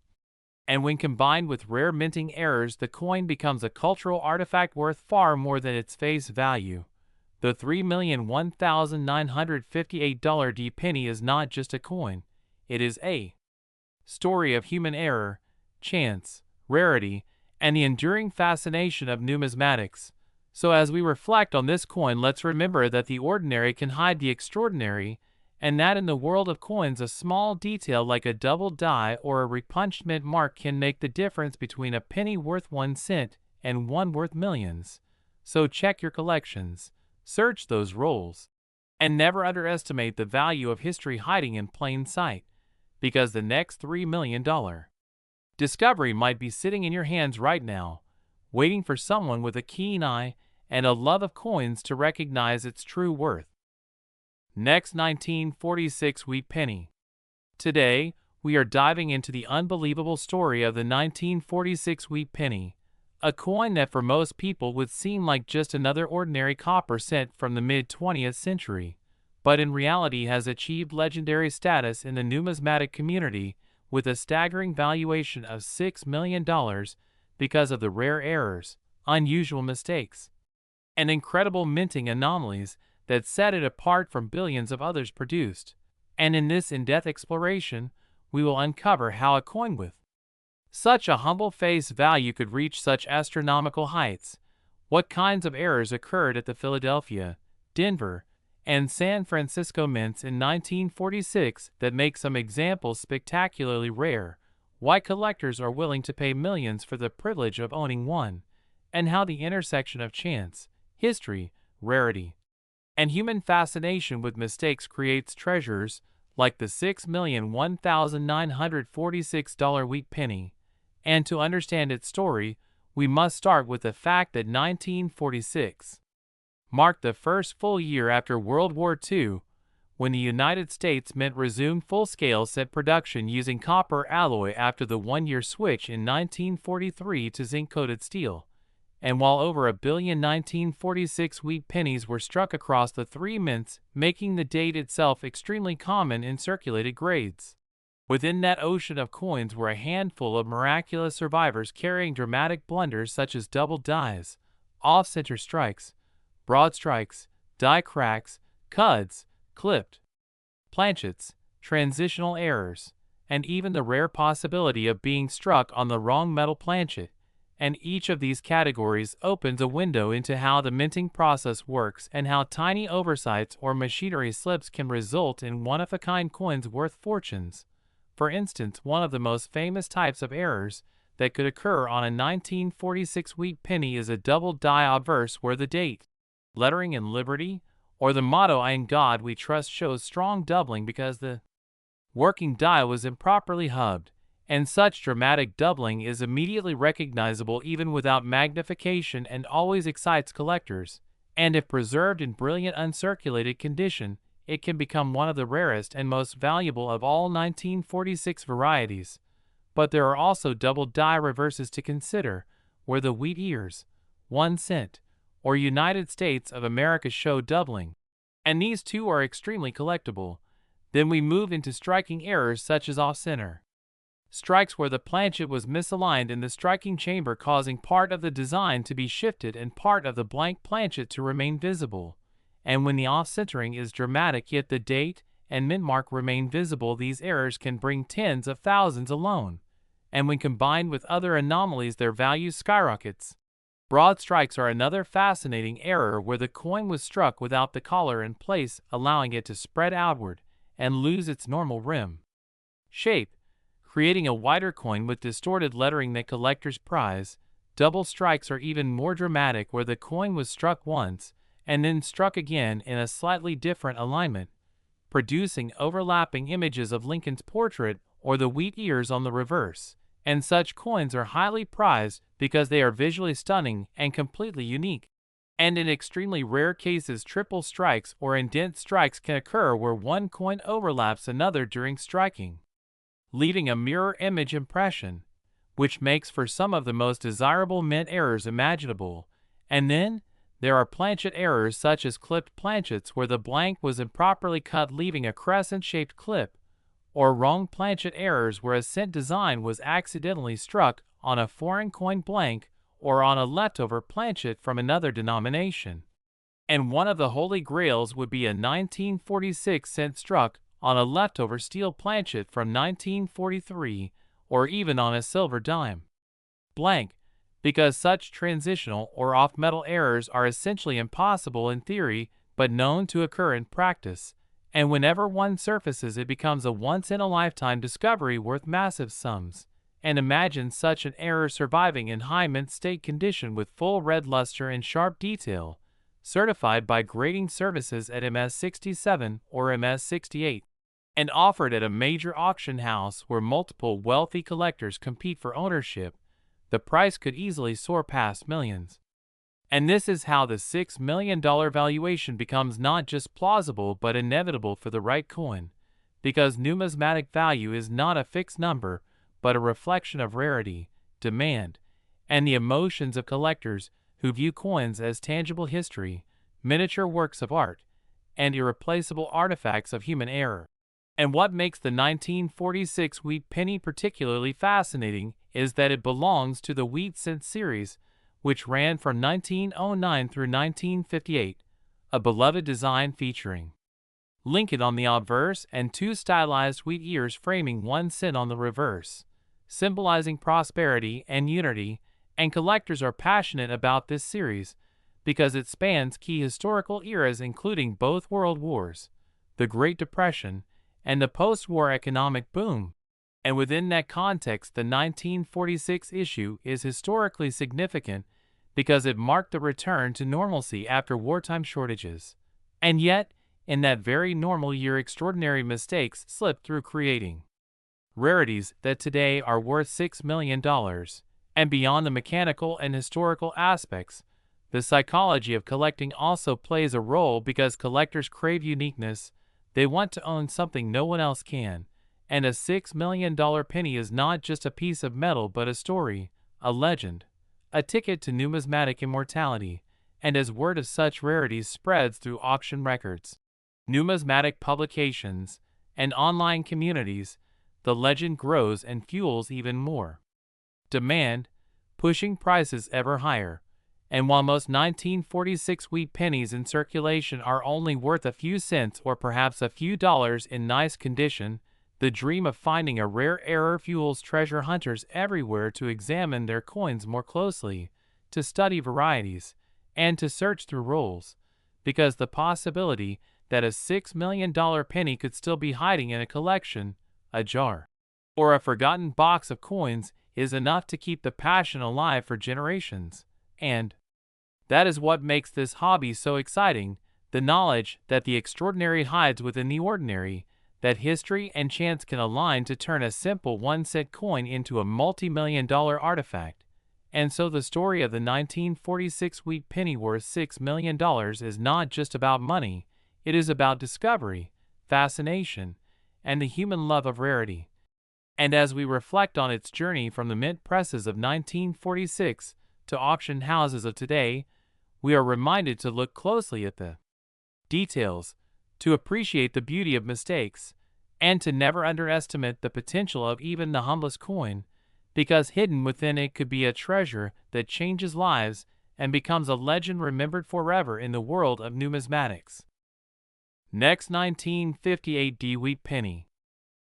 And when combined with rare minting errors, the coin becomes a cultural artifact worth far more than its face value. The $3,001,958 D penny is not just a coin, it is a story of human error, chance, rarity, and the enduring fascination of numismatics. So as we reflect on this coin, let's remember that the ordinary can hide the extraordinary, and that in the world of coins, a small detail like a double die or a repunched mint mark can make the difference between a penny worth 1 cent and one worth millions. So check your collections, search those rolls, and never underestimate the value of history hiding in plain sight, because the next $3 million discovery might be sitting in your hands right now, waiting for someone with a keen eye and a love of coins to recognize its true worth. Next, 1946 wheat penny. Today, we are diving into the unbelievable story of the 1946 wheat penny, a coin that for most people would seem like just another ordinary copper cent from the mid-20th century, but in reality has achieved legendary status in the numismatic community with a staggering valuation of $6 million because of the rare errors, unusual mistakes, and incredible minting anomalies that set it apart from billions of others produced. And in this in-depth exploration, we will uncover how a coin with such a humble face value could reach such astronomical heights, what kinds of errors occurred at the Philadelphia, Denver, and San Francisco mints in 1946 that make some examples spectacularly rare, why collectors are willing to pay millions for the privilege of owning one, and how the intersection of chance, history, rarity, and human fascination with mistakes creates treasures like the $6,001,946 wheat penny. And to understand its story, we must start with the fact that 1946 marked the first full year after World War II, when the United States Mint resumed full-scale cent production using copper alloy after the one-year switch in 1943 to zinc-coated steel. And while over a billion 1946 wheat pennies were struck across the three mints, making the date itself extremely common in circulated grades. Within that ocean of coins were a handful of miraculous survivors carrying dramatic blunders such as double dies, off-center strikes, broad strikes, die cracks, cuds, clipped planchets, transitional errors, and even the rare possibility of being struck on the wrong metal planchet. And each of these categories opens a window into how the minting process works and how tiny oversights or machinery slips can result in one-of-a-kind coins worth fortunes. For instance, one of the most famous types of errors that could occur on a 1946 wheat penny is a double die obverse where the date, lettering in Liberty, or the motto "In God We Trust" shows strong doubling because the working die was improperly hubbed, and such dramatic doubling is immediately recognizable even without magnification and always excites collectors, and if preserved in brilliant uncirculated condition, it can become one of the rarest and most valuable of all 1946 varieties. But there are also double die reverses to consider, where the wheat ears, 1 cent, or United States of America show doubling, and these too are extremely collectible. Then we move into striking errors such as off-center strikes where the planchet was misaligned in the striking chamber, causing part of the design to be shifted and part of the blank planchet to remain visible. And when the off-centering is dramatic yet the date and mint mark remain visible, these errors can bring tens of thousands alone. And when combined with other anomalies, their value skyrockets. Broad strikes are another fascinating error where the coin was struck without the collar in place, allowing it to spread outward and lose its normal rim shape, creating a wider coin with distorted lettering that collectors prize. Double strikes are even more dramatic where the coin was struck once and then struck again in a slightly different alignment, producing overlapping images of Lincoln's portrait or the wheat ears on the reverse, and such coins are highly prized because they are visually stunning and completely unique. And in extremely rare cases, triple strikes or indent strikes can occur where one coin overlaps another during striking, leaving a mirror image impression, which makes for some of the most desirable mint errors imaginable. And then, there are planchet errors such as clipped planchets where the blank was improperly cut leaving a crescent-shaped clip, or wrong planchet errors where a cent design was accidentally struck on a foreign coin blank or on a leftover planchet from another denomination. And one of the holy grails would be a 1946 cent struck on a leftover steel planchet from 1943, or even on a silver dime blank, because such transitional or off-metal errors are essentially impossible in theory but known to occur in practice, and whenever one surfaces it becomes a once-in-a-lifetime discovery worth massive sums. And imagine such an error surviving in high mint state condition with full red luster and sharp detail, certified by grading services at MS-67 or MS-68, and offered at a major auction house where multiple wealthy collectors compete for ownership. The price could easily soar past millions. And this is how the $6 million valuation becomes not just plausible but inevitable for the right coin, because numismatic value is not a fixed number but a reflection of rarity, demand, and the emotions of collectors who view coins as tangible history, miniature works of art, and irreplaceable artifacts of human error. And what makes the 1946 wheat penny particularly fascinating is that it belongs to the wheat cent series, which ran from 1909 through 1958, a beloved design featuring Lincoln on the obverse and two stylized wheat ears framing 1 cent on the reverse, symbolizing prosperity and unity, and collectors are passionate about this series because it spans key historical eras including both world wars, the Great Depression, and the post-war economic boom. And within that context, the 1946 issue is historically significant because it marked the return to normalcy after wartime shortages. And yet, in that very normal year, extraordinary mistakes slipped through, creating rarities that today are worth $6 million. And beyond the mechanical and historical aspects, the psychology of collecting also plays a role because collectors crave uniqueness. They want to own something no one else can. And a $6 million penny is not just a piece of metal but a story, a legend, a ticket to numismatic immortality. And as word of such rarities spreads through auction records, numismatic publications, and online communities, the legend grows and fuels even more demand, pushing prices ever higher. And while most 1946 wheat pennies in circulation are only worth a few cents or perhaps a few dollars in nice condition, the dream of finding a rare error fuels treasure hunters everywhere to examine their coins more closely, to study varieties, and to search through rolls, because the possibility that a $6 million penny could still be hiding in a collection, a jar, or a forgotten box of coins is enough to keep the passion alive for generations. And that is what makes this hobby so exciting, the knowledge that the extraordinary hides within the ordinary, that history and chance can align to turn a simple 1-cent coin into a multi-million-dollar artifact. And so the story of the 1946 wheat penny worth $6 million is not just about money, it is about discovery, fascination, and the human love of rarity. And as we reflect on its journey from the mint presses of 1946 to auction houses of today, we are reminded to look closely at the details, to appreciate the beauty of mistakes, and to never underestimate the potential of even the humblest coin, because hidden within it could be a treasure that changes lives and becomes a legend remembered forever in the world of numismatics. Next, 1958 D wheat penny.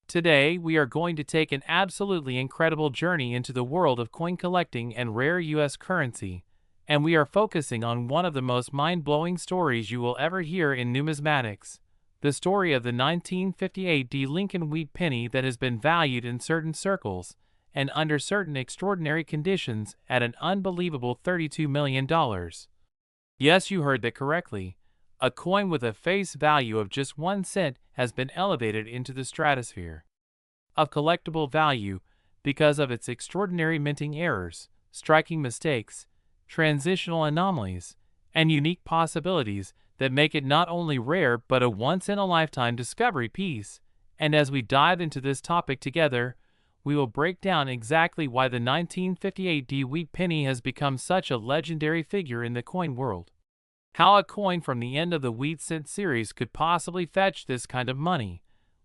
Today, we are going to take an absolutely incredible journey into the world of coin collecting and rare U.S. currency, and we are focusing on one of the most mind-blowing stories you will ever hear in numismatics, the story of the 1958 D Lincoln wheat penny that has been valued in certain circles, and under certain extraordinary conditions, at an unbelievable $32 million. Yes, you heard that correctly. A coin with a face value of just 1 cent has been elevated into the stratosphere of collectible value because of its extraordinary minting errors, striking mistakes, transitional anomalies, and unique possibilities that make it not only rare but a once-in-a-lifetime discovery piece. And as we dive into this topic together, we will break down exactly why the 1958 wheat penny has become such a legendary figure in the coin world. How a coin from the end of the wheat cent series could possibly fetch this kind of money.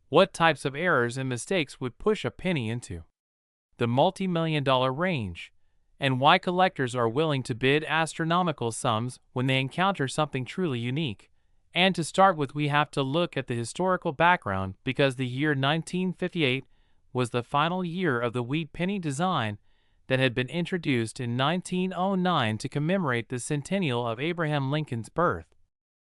What types of errors and mistakes would push a penny into the multi-million-dollar range, and why collectors are willing to bid astronomical sums when they encounter something truly unique. And to start with, we have to look at the historical background, because the year 1958 was the final year of the wheat penny design that had been introduced in 1909 to commemorate the centennial of Abraham Lincoln's birth.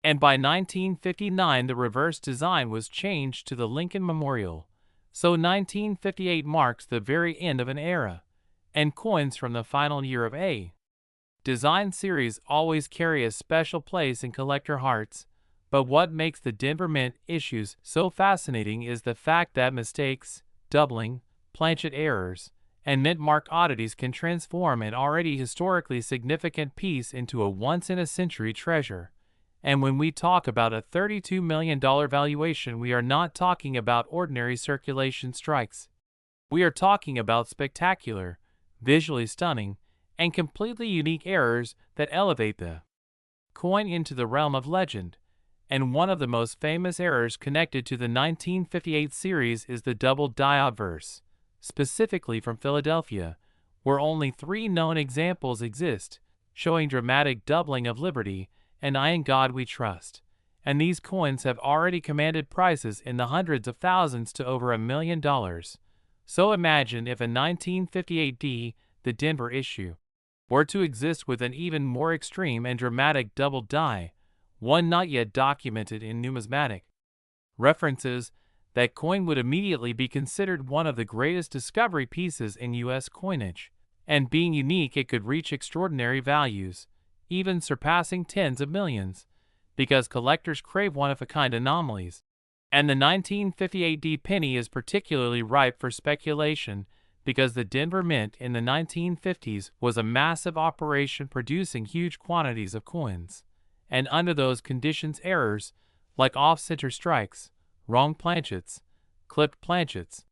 And by 1959 the reverse design was changed to the Lincoln Memorial. So 1958 marks the very end of an era, and coins from the final year of a design series always carry a special place in collector hearts. But what makes the Denver Mint issues so fascinating is the fact that mistakes, doubling, planchet errors, and mint mark oddities can transform an already historically significant piece into a once-in-a-century treasure. And when we talk about a $32 million valuation, we are not talking about ordinary circulation strikes. We are talking about spectacular, visually stunning, and completely unique errors that elevate the coin into the realm of legend. And one of the most famous errors connected to the 1958 series is the double die obverse, specifically from Philadelphia, where only 3 known examples exist, showing dramatic doubling of liberty and I in God we trust. And these coins have already commanded prices in the hundreds of thousands to over $1 million. So imagine if a 1958 the Denver issue, were to exist with an even more extreme and dramatic double die, one not yet documented in numismatic references. That coin would immediately be considered one of the greatest discovery pieces in U.S. coinage, and being unique it could reach extraordinary values, even surpassing tens of millions, because collectors crave one-of-a-kind anomalies. And the 1958 penny is particularly ripe for speculation, because the Denver Mint in the 1950s was a massive operation producing huge quantities of coins, and under those conditions errors, like off-center strikes, wrong planchets, clipped planchets,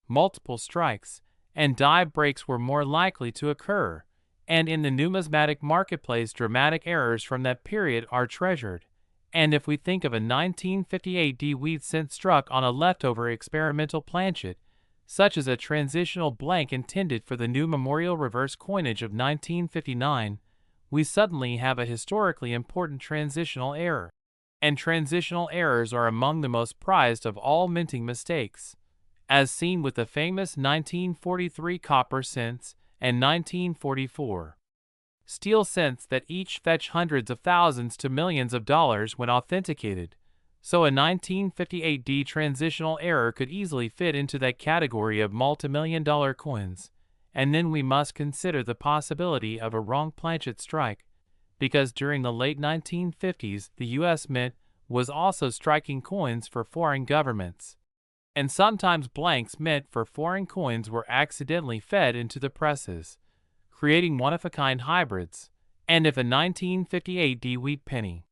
multiple strikes, and die breaks were more likely to occur. And in the numismatic marketplace, dramatic errors from that period are treasured. And if we think of a 1958 wheat cent struck on a leftover experimental planchet, such as a transitional blank intended for the new memorial reverse coinage of 1959, we suddenly have a historically important transitional error. And transitional errors are among the most prized of all minting mistakes, as seen with the famous 1943 copper cents and 1944 steel cents that each fetch hundreds of thousands to millions of dollars when authenticated. So a 1958 transitional error could easily fit into that category of multi-million-dollar coins. And then we must consider the possibility of a wrong planchet strike, because during the late 1950s the U.S. Mint was also striking coins for foreign governments. And sometimes blanks meant for foreign coins were accidentally fed into the presses, creating one-of-a-kind hybrids. And if a 1958 wheat penny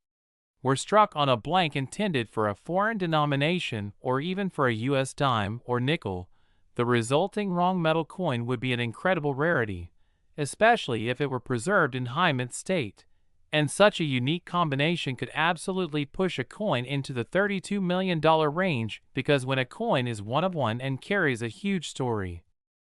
were struck on a blank intended for a foreign denomination or even for a U.S. dime or nickel, the resulting wrong metal coin would be an incredible rarity, especially if it were preserved in high mint state. And such a unique combination could absolutely push a coin into the $32 million range, because when a coin is one of one and carries a huge story,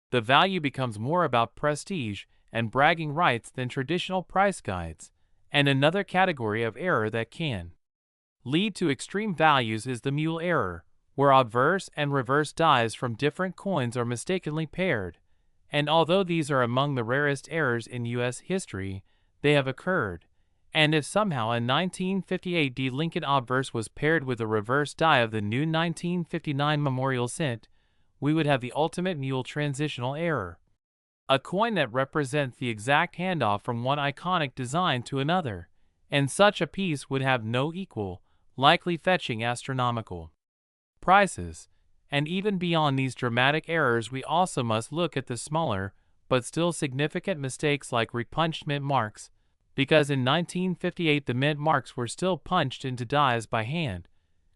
the value becomes more about prestige and bragging rights than traditional price guides. And another category of error that can lead to extreme values is the mule error, where obverse and reverse dies from different coins are mistakenly paired. And although these are among the rarest errors in U.S. history, they have occurred. And if somehow a 1958 Lincoln obverse was paired with a reverse die of the new 1959 memorial cent, we would have the ultimate mule transitional error. A coin that represents the exact handoff from one iconic design to another. and such a piece would have no equal, likely fetching astronomical prices. And even beyond these dramatic errors, we also must look at the smaller, but still significant mistakes like repunched mint marks, because in 1958 the mint marks were still punched into dies by hand,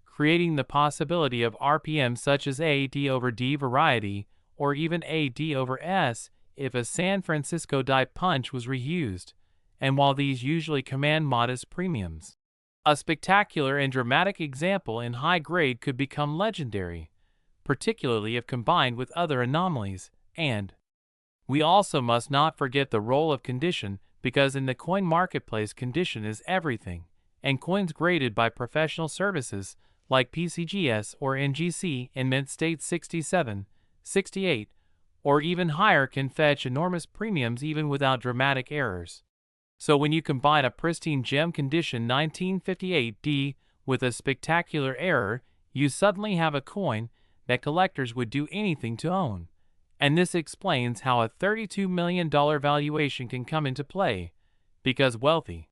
creating the possibility of RPM such as AD/D variety, or even AD/S if a San Francisco die punch was reused, and while these usually command modest premiums, a spectacular and dramatic example in high grade could become legendary, particularly if combined with other anomalies. And we also must not forget the role of condition, because in the coin marketplace condition is everything, and coins graded by professional services like PCGS or NGC in mint state 67, 68, or even higher can fetch enormous premiums even without dramatic errors. So when you combine a pristine gem condition 1958D with a spectacular error, you suddenly have a coin that collectors would do anything to own. And this explains how a $32 million valuation can come into play, because wealthy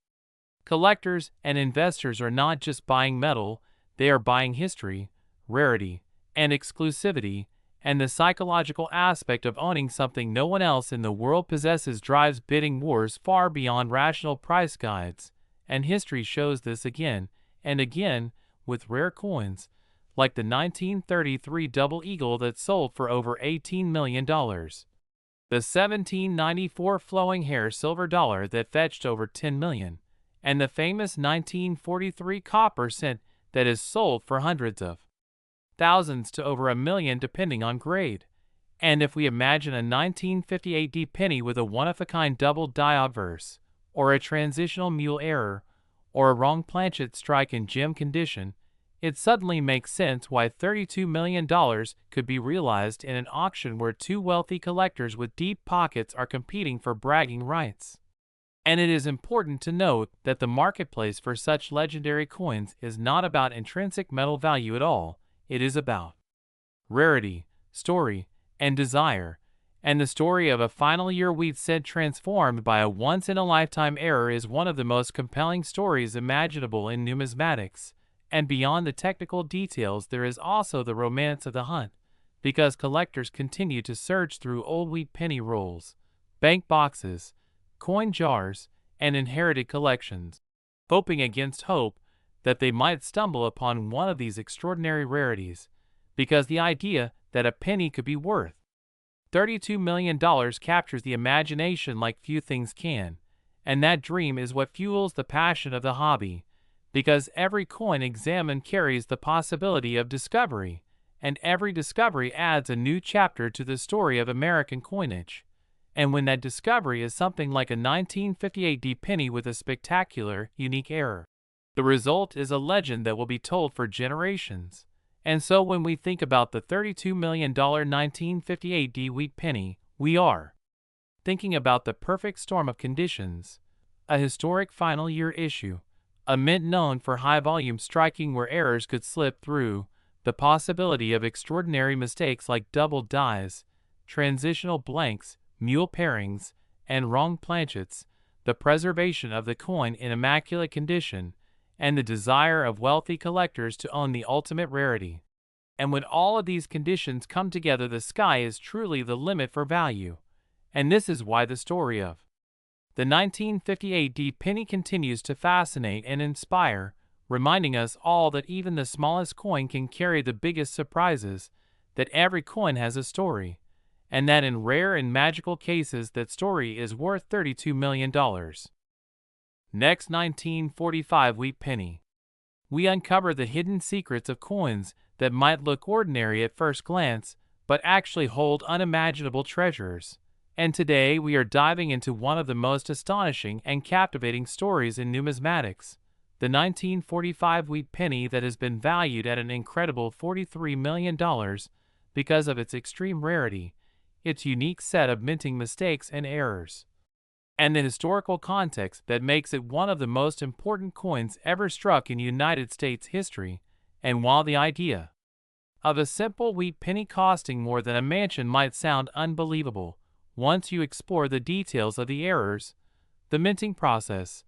collectors and investors are not just buying metal, they are buying history, rarity, and exclusivity, and the psychological aspect of owning something no one else in the world possesses drives bidding wars far beyond rational price guides, and history shows this again and again with rare coins, like the 1933 Double Eagle that sold for over $18 million. The 1794 Flowing Hair Silver Dollar that fetched over $10 million, and the famous 1943 Copper Cent that is sold for hundreds of thousands to over $1 million depending on grade. And if we imagine a 1958 D penny with a one-of-a-kind double die obverse, or a transitional mule error, or a wrong planchet strike in gem condition, it suddenly makes sense why $32 million could be realized in an auction where two wealthy collectors with deep pockets are competing for bragging rights. And it is important to note that the marketplace for such legendary coins is not about intrinsic metal value at all, it is about rarity, story, and desire. And the story of a final year wheat cent transformed by a once-in-a-lifetime error is one of the most compelling stories imaginable in numismatics. And beyond the technical details, there is also the romance of the hunt, because collectors continue to search through old wheat penny rolls, bank boxes, coin jars, and inherited collections, hoping against hope that they might stumble upon one of these extraordinary rarities, because the idea that a penny could be worth $32 million captures the imagination like few things can, and that dream is what fuels the passion of the hobby, because every coin examined carries the possibility of discovery, and every discovery adds a new chapter to the story of American coinage. And when that discovery is something like a 1958 D penny with a spectacular, unique error, the result is a legend that will be told for generations. And so when we think about the $32 million 1958 D wheat penny, we are thinking about the perfect storm of conditions, a historic final year issue, a mint known for high volume striking where errors could slip through, the possibility of extraordinary mistakes like double dies, transitional blanks, mule pairings, and wrong planchets, the preservation of the coin in immaculate condition, and the desire of wealthy collectors to own the ultimate rarity. And when all of these conditions come together, the sky is truly the limit for value. And this is why the story of the 1958 D penny continues to fascinate and inspire, reminding us all that even the smallest coin can carry the biggest surprises, that every coin has a story, and that in rare and magical cases that story is worth $32 million. Next, 1945 wheat penny. We uncover the hidden secrets of coins that might look ordinary at first glance, but actually hold unimaginable treasures. And today we are diving into one of the most astonishing and captivating stories in numismatics, the 1945 wheat penny that has been valued at an incredible $43 million because of its extreme rarity, its unique set of minting mistakes and errors, and the historical context that makes it one of the most important coins ever struck in United States history. And while the idea of a simple wheat penny costing more than a mansion might sound unbelievable, once you explore the details of the errors, the minting process,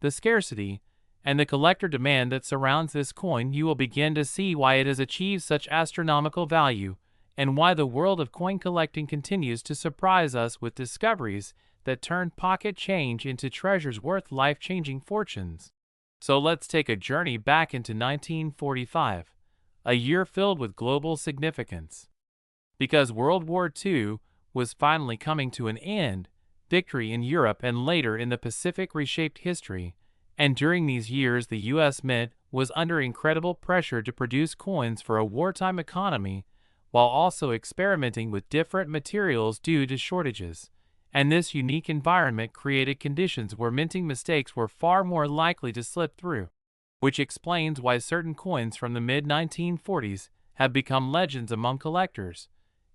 the scarcity, and the collector demand that surrounds this coin, you will begin to see why it has achieved such astronomical value, and why the world of coin collecting continues to surprise us with discoveries that turn pocket change into treasures worth life-changing fortunes. So let's take a journey back into 1945, a year filled with global significance. Because World War II was finally coming to an end, victory in Europe and later in the Pacific reshaped history, and during these years the U.S. Mint was under incredible pressure to produce coins for a wartime economy, while also experimenting with different materials due to shortages. And this unique environment created conditions where minting mistakes were far more likely to slip through, which explains why certain coins from the mid-1940s have become legends among collectors.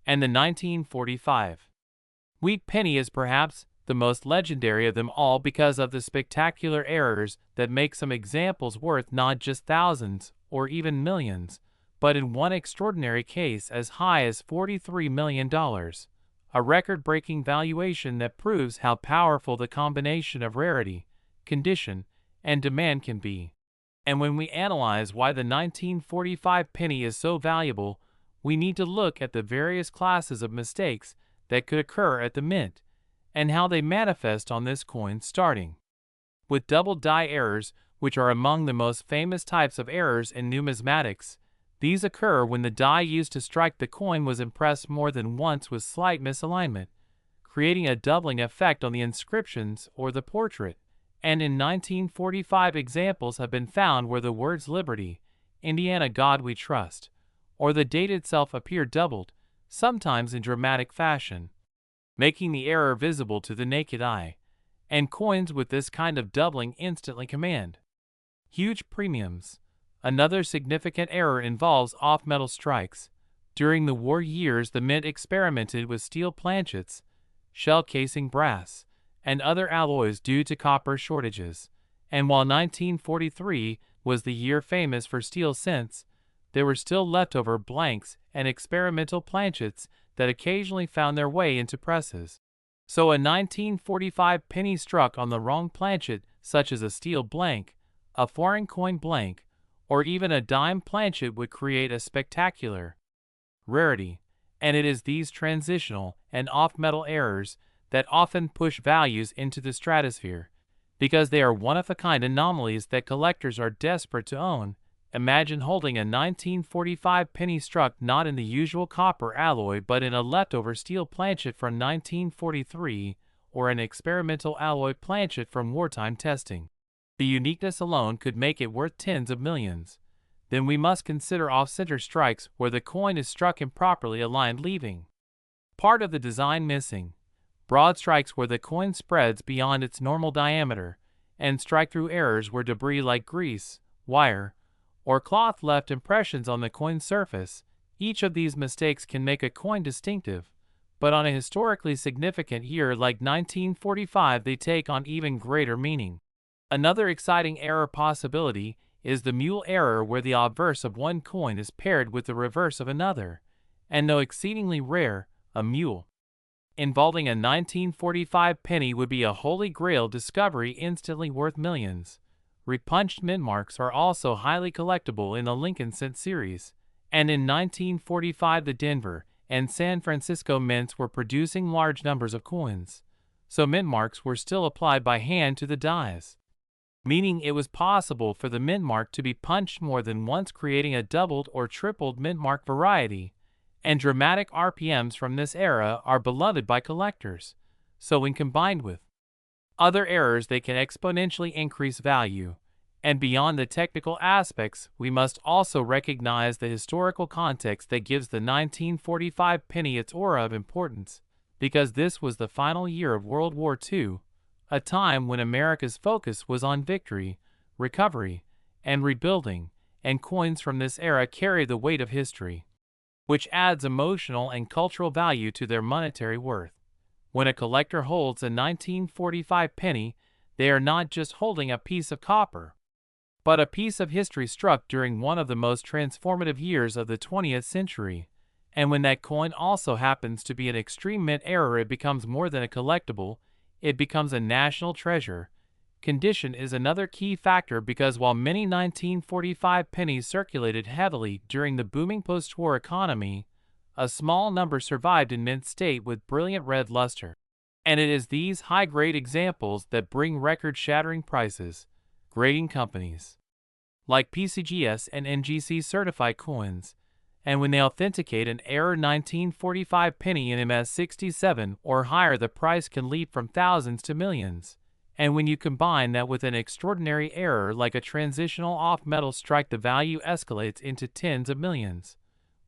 And the 1945 wheat penny is perhaps the most legendary of them all because of the spectacular errors that make some examples worth not just thousands or even millions, but in one extraordinary case as high as $43 million. A record-breaking valuation that proves how powerful the combination of rarity, condition, and demand can be. And when we analyze why the 1945 penny is so valuable, we need to look at the various classes of mistakes that could occur at the mint, and how they manifest on this coin, starting with double die errors, which are among the most famous types of errors in numismatics. These occur when the die used to strike the coin was impressed more than once with slight misalignment, creating a doubling effect on the inscriptions or the portrait. And in 1945 examples have been found where the words Liberty, Indiana God We Trust, or the date itself appear doubled, sometimes in dramatic fashion, making the error visible to the naked eye. And coins with this kind of doubling instantly command huge premiums. Another significant error involves off-metal strikes. During the war years, the mint experimented with steel planchets, shell casing brass, and other alloys due to copper shortages. And while 1943 was the year famous for steel cents, there were still leftover blanks and experimental planchets that occasionally found their way into presses. So a 1945 penny struck on the wrong planchet, such as a steel blank, a foreign coin blank, or even a dime planchet, would create a spectacular rarity. And it is these transitional and off-metal errors that often push values into the stratosphere, because they are one-of-a-kind anomalies that collectors are desperate to own. Imagine holding a 1945 penny struck not in the usual copper alloy but in a leftover steel planchet from 1943 or an experimental alloy planchet from wartime testing. The uniqueness alone could make it worth tens of millions. Then we must consider off-center strikes where the coin is struck improperly aligned, leaving part of the design missing. Broad strikes where the coin spreads beyond its normal diameter, and strike-through errors where debris like grease, wire, or cloth left impressions on the coin surface. Each of these mistakes can make a coin distinctive, but on a historically significant year like 1945 they take on even greater meaning. Another exciting error possibility is the mule error, where the obverse of one coin is paired with the reverse of another, and though exceedingly rare, a mule involving a 1945 penny would be a holy grail discovery instantly worth millions. Repunched mint marks are also highly collectible in the Lincoln Cent series, and in 1945 the Denver and San Francisco mints were producing large numbers of coins, so mint marks were still applied by hand to the dies, meaning it was possible for the mint mark to be punched more than once, creating a doubled or tripled mint mark variety. And dramatic RPMs from this era are beloved by collectors, so when combined with other errors they can exponentially increase value. And beyond the technical aspects, we must also recognize the historical context that gives the 1945 penny its aura of importance, because this was the final year of World War II, a time when America's focus was on victory, recovery, and rebuilding, and coins from this era carry the weight of history, which adds emotional and cultural value to their monetary worth. When a collector holds a 1945 penny, they are not just holding a piece of copper, but a piece of history struck during one of the most transformative years of the 20th century. And when that coin also happens to be an extreme mint error, it becomes more than a collectible, it becomes a national treasure, condition is another key factor because while many 1945 pennies circulated heavily during the booming post-war economy, a small number survived in mint state with brilliant red luster. And it is these high-grade examples that bring record-shattering prices. Grading companies like PCGS and NGC certify coins, and when they authenticate an error 1945 penny in MS67 or higher, the price can leap from thousands to millions. And when you combine that with an extraordinary error like a transitional off-metal strike, the value escalates into tens of millions,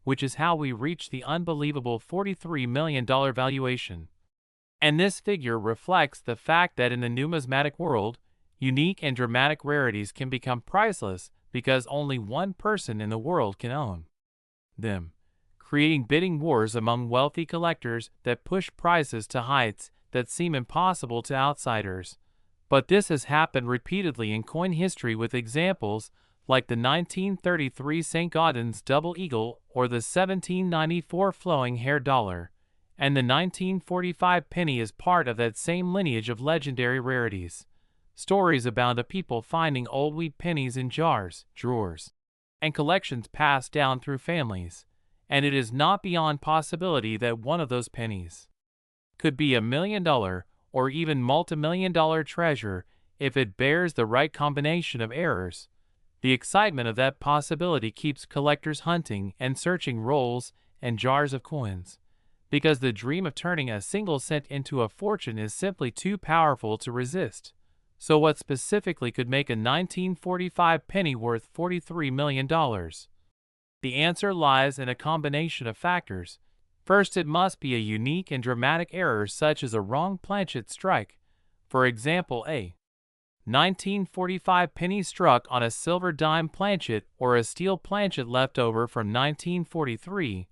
which is how we reach the unbelievable $43 million valuation. And this figure reflects the fact that in the numismatic world, unique and dramatic rarities can become priceless because only one person in the world can own them, creating bidding wars among wealthy collectors that push prices to heights that seem impossible to outsiders. But this has happened repeatedly in coin history with examples like the 1933 St. Gaudens double eagle or the 1794 flowing hair dollar, and the 1945 penny is part of that same lineage of legendary rarities. Stories abound of people finding old wheat pennies in jars, drawers, and collections passed down through families, and it is not beyond possibility that one of those pennies could be $1 million or even multi-million-dollar treasure if it bears the right combination of errors. The excitement of that possibility keeps collectors hunting and searching rolls and jars of coins, because the dream of turning a single cent into a fortune is simply too powerful to resist. So what specifically could make a 1945 penny worth $43 million? The answer lies in a combination of factors. First, it must be a unique and dramatic error such as a wrong planchet strike. For example, a 1945 penny struck on a silver dime planchet or a steel planchet left over from 1943.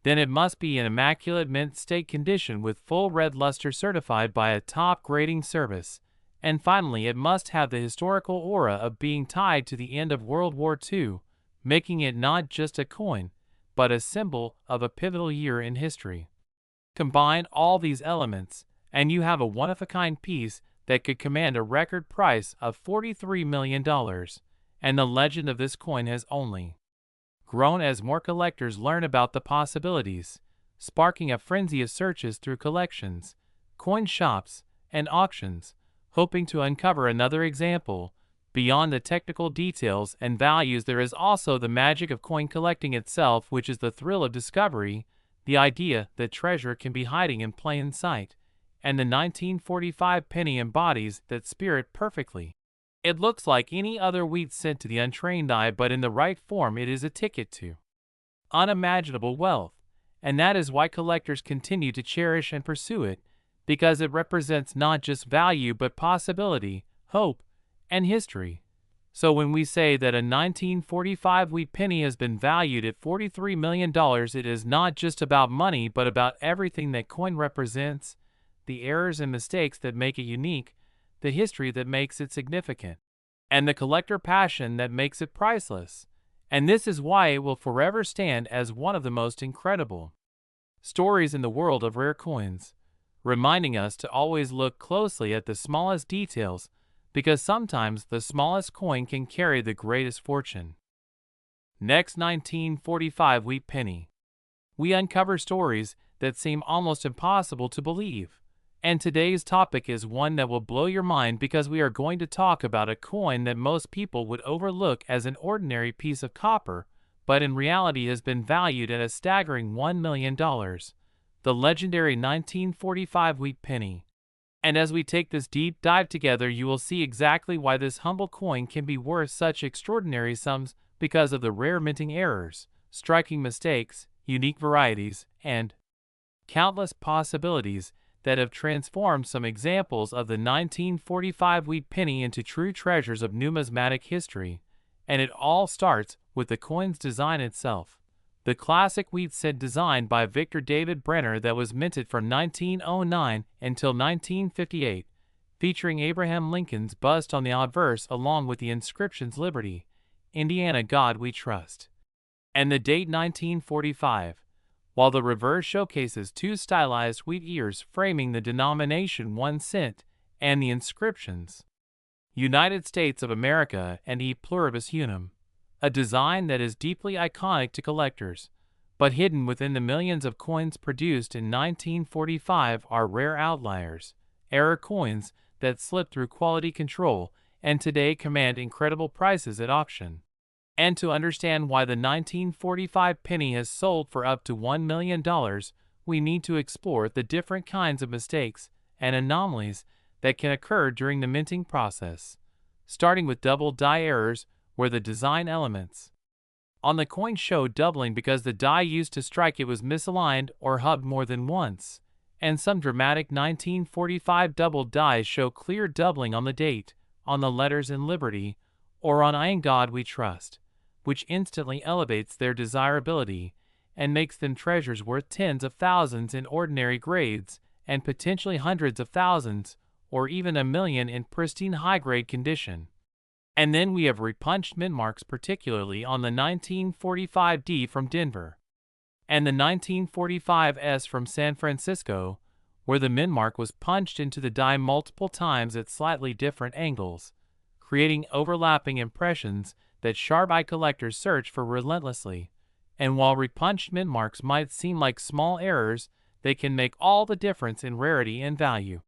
Then it must be in immaculate mint state condition with full red luster certified by a top grading service. And finally, it must have the historical aura of being tied to the end of World War II, making it not just a coin, but a symbol of a pivotal year in history. Combine all these elements, and you have a one-of-a-kind piece that could command a record price of $43 million, and the legend of this coin has only grown as more collectors learn about the possibilities, sparking a frenzy of searches through collections, coin shops, and auctions, hoping to uncover another example. Beyond the technical details and values, there is also the magic of coin collecting itself, which is the thrill of discovery, the idea that treasure can be hiding in plain sight, and the 1945 penny embodies that spirit perfectly. It looks like any other wheat cent to the untrained eye, but in the right form it is a ticket to unimaginable wealth, and that is why collectors continue to cherish and pursue it, because it represents not just value but possibility, hope, and history. So when we say that a 1945 wheat penny has been valued at $43 million, it is not just about money but about everything that coin represents, the errors and mistakes that make it unique, the history that makes it significant, and the collector passion that makes it priceless. And this is why it will forever stand as one of the most incredible stories in the world of rare coins, reminding us to always look closely at the smallest details, because sometimes the smallest coin can carry the greatest fortune. Next, 1945 wheat penny. We uncover stories that seem almost impossible to believe. And today's topic is one that will blow your mind, because we are going to talk about a coin that most people would overlook as an ordinary piece of copper, but in reality has been valued at a staggering $1 million, the legendary 1945 wheat penny. And as we take this deep dive together, you will see exactly why this humble coin can be worth such extraordinary sums, because of the rare minting errors, striking mistakes, unique varieties, and countless possibilities that have transformed some examples of the 1945 wheat penny into true treasures of numismatic history. And it all starts with the coin's design itself. The classic wheat cent designed by Victor David Brenner that was minted from 1909 until 1958, featuring Abraham Lincoln's bust on the obverse along with the inscriptions Liberty, Indiana God We Trust, and the date 1945, while the reverse showcases two stylized wheat ears framing the denomination 1 cent and the inscriptions United States of America and E pluribus unum, a design that is deeply iconic to collectors, but hidden within the millions of coins produced in 1945 are rare outliers, error coins that slip through quality control and today command incredible prices at auction. And to understand why the 1945 penny has sold for up to $1 million, we need to explore the different kinds of mistakes and anomalies that can occur during the minting process, starting with double die errors, where the design elements on the coin show doubling because the die used to strike it was misaligned or hubbed more than once, and some dramatic 1945 double dies show clear doubling on the date, on the letters in Liberty, or on In God We Trust, which instantly elevates their desirability and makes them treasures worth tens of thousands in ordinary grades and potentially hundreds of thousands or even $1 million in pristine high-grade condition. And then we have repunched mint marks, particularly on the 1945D from Denver and the 1945S from San Francisco, where the mint mark was punched into the die multiple times at slightly different angles, creating overlapping impressions that sharp-eyed collectors search for relentlessly. And while repunched mint marks might seem like small errors, they can make all the difference in rarity and value.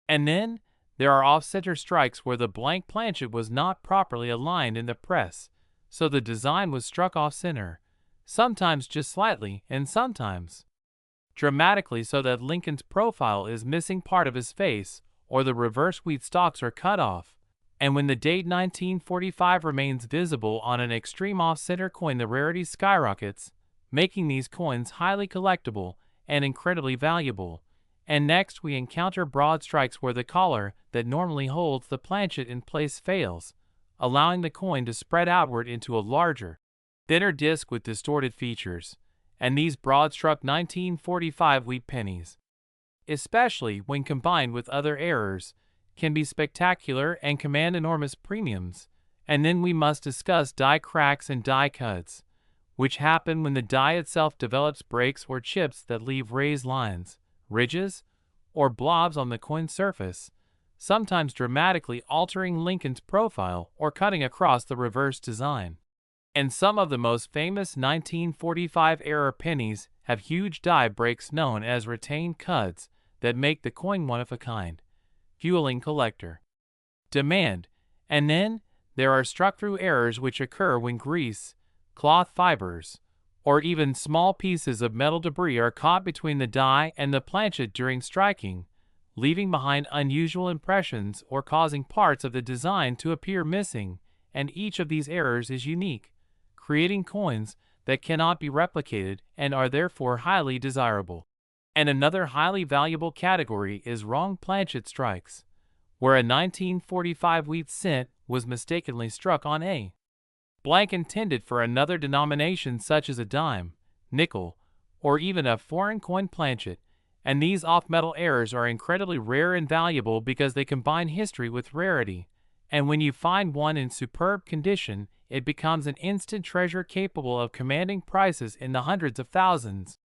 And then there are off-center strikes where the blank planchet was not properly aligned in the press, so the design was struck off-center, sometimes just slightly and sometimes dramatically, so that Lincoln's profile is missing part of his face or the reverse wheat stalks are cut off. And when the date 1945 remains visible on an extreme off-center coin, the rarity skyrockets, making these coins highly collectible and incredibly valuable. And next we encounter broad strikes where the collar that normally holds the planchet in place fails, allowing the coin to spread outward into a larger, thinner disc with distorted features. And these broad-struck 1945 wheat pennies, especially when combined with other errors, can be spectacular and command enormous premiums. And then we must discuss die cracks and die cuts, which happen when the die itself develops breaks or chips that leave raised lines, ridges, or blobs on the coin surface, sometimes dramatically altering Lincoln's profile or cutting across the reverse design. And some of the most famous 1945-era pennies have huge die breaks known as retained cuts that make the coin one of a kind, fueling collector demand. And then there are struck-through errors which occur when grease, cloth fibers, or even small pieces of metal debris are caught between the die and the planchet during striking, leaving behind unusual impressions or causing parts of the design to appear missing, and each of these errors is unique, creating coins that cannot be replicated and are therefore highly desirable. And another highly valuable category is wrong planchet strikes, where a 1945 wheat cent was mistakenly struck on a blank intended for another denomination such as a dime, nickel, or even a foreign coin planchet, and these off-metal errors are incredibly rare and valuable because they combine history with rarity, and when you find one in superb condition, it becomes an instant treasure capable of commanding prices in the hundreds of thousands,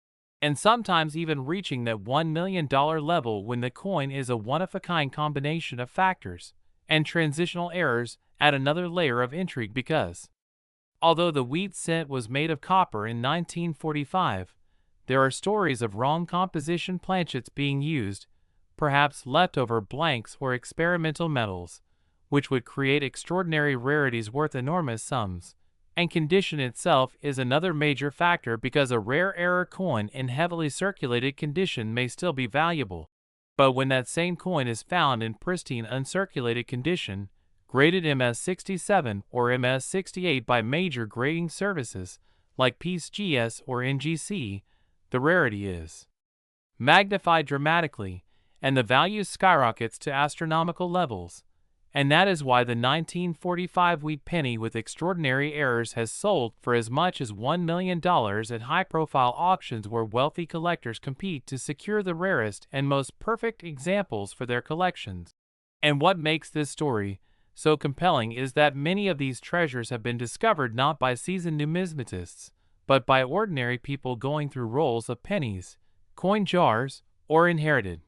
and sometimes even reaching that $1 million level when the coin is a one-of-a-kind combination of factors, and transitional errors add another layer of intrigue because, although the wheat cent was made of copper in 1945, there are stories of wrong composition planchets being used, perhaps leftover blanks or experimental metals, which would create extraordinary rarities worth enormous sums. And condition itself is another major factor because a rare error coin in heavily circulated condition may still be valuable. But when that same coin is found in pristine uncirculated condition, graded MS-67 or MS-68 by major grading services like PCGS or NGC, the rarity is magnified dramatically, and the value skyrockets to astronomical levels. And that is why the 1945 wheat penny with extraordinary errors has sold for as much as $1 million at high-profile auctions where wealthy collectors compete to secure the rarest and most perfect examples for their collections. And what makes this story so compelling is that many of these treasures have been discovered not by seasoned numismatists, but by ordinary people going through rolls of pennies, coin jars, or inherited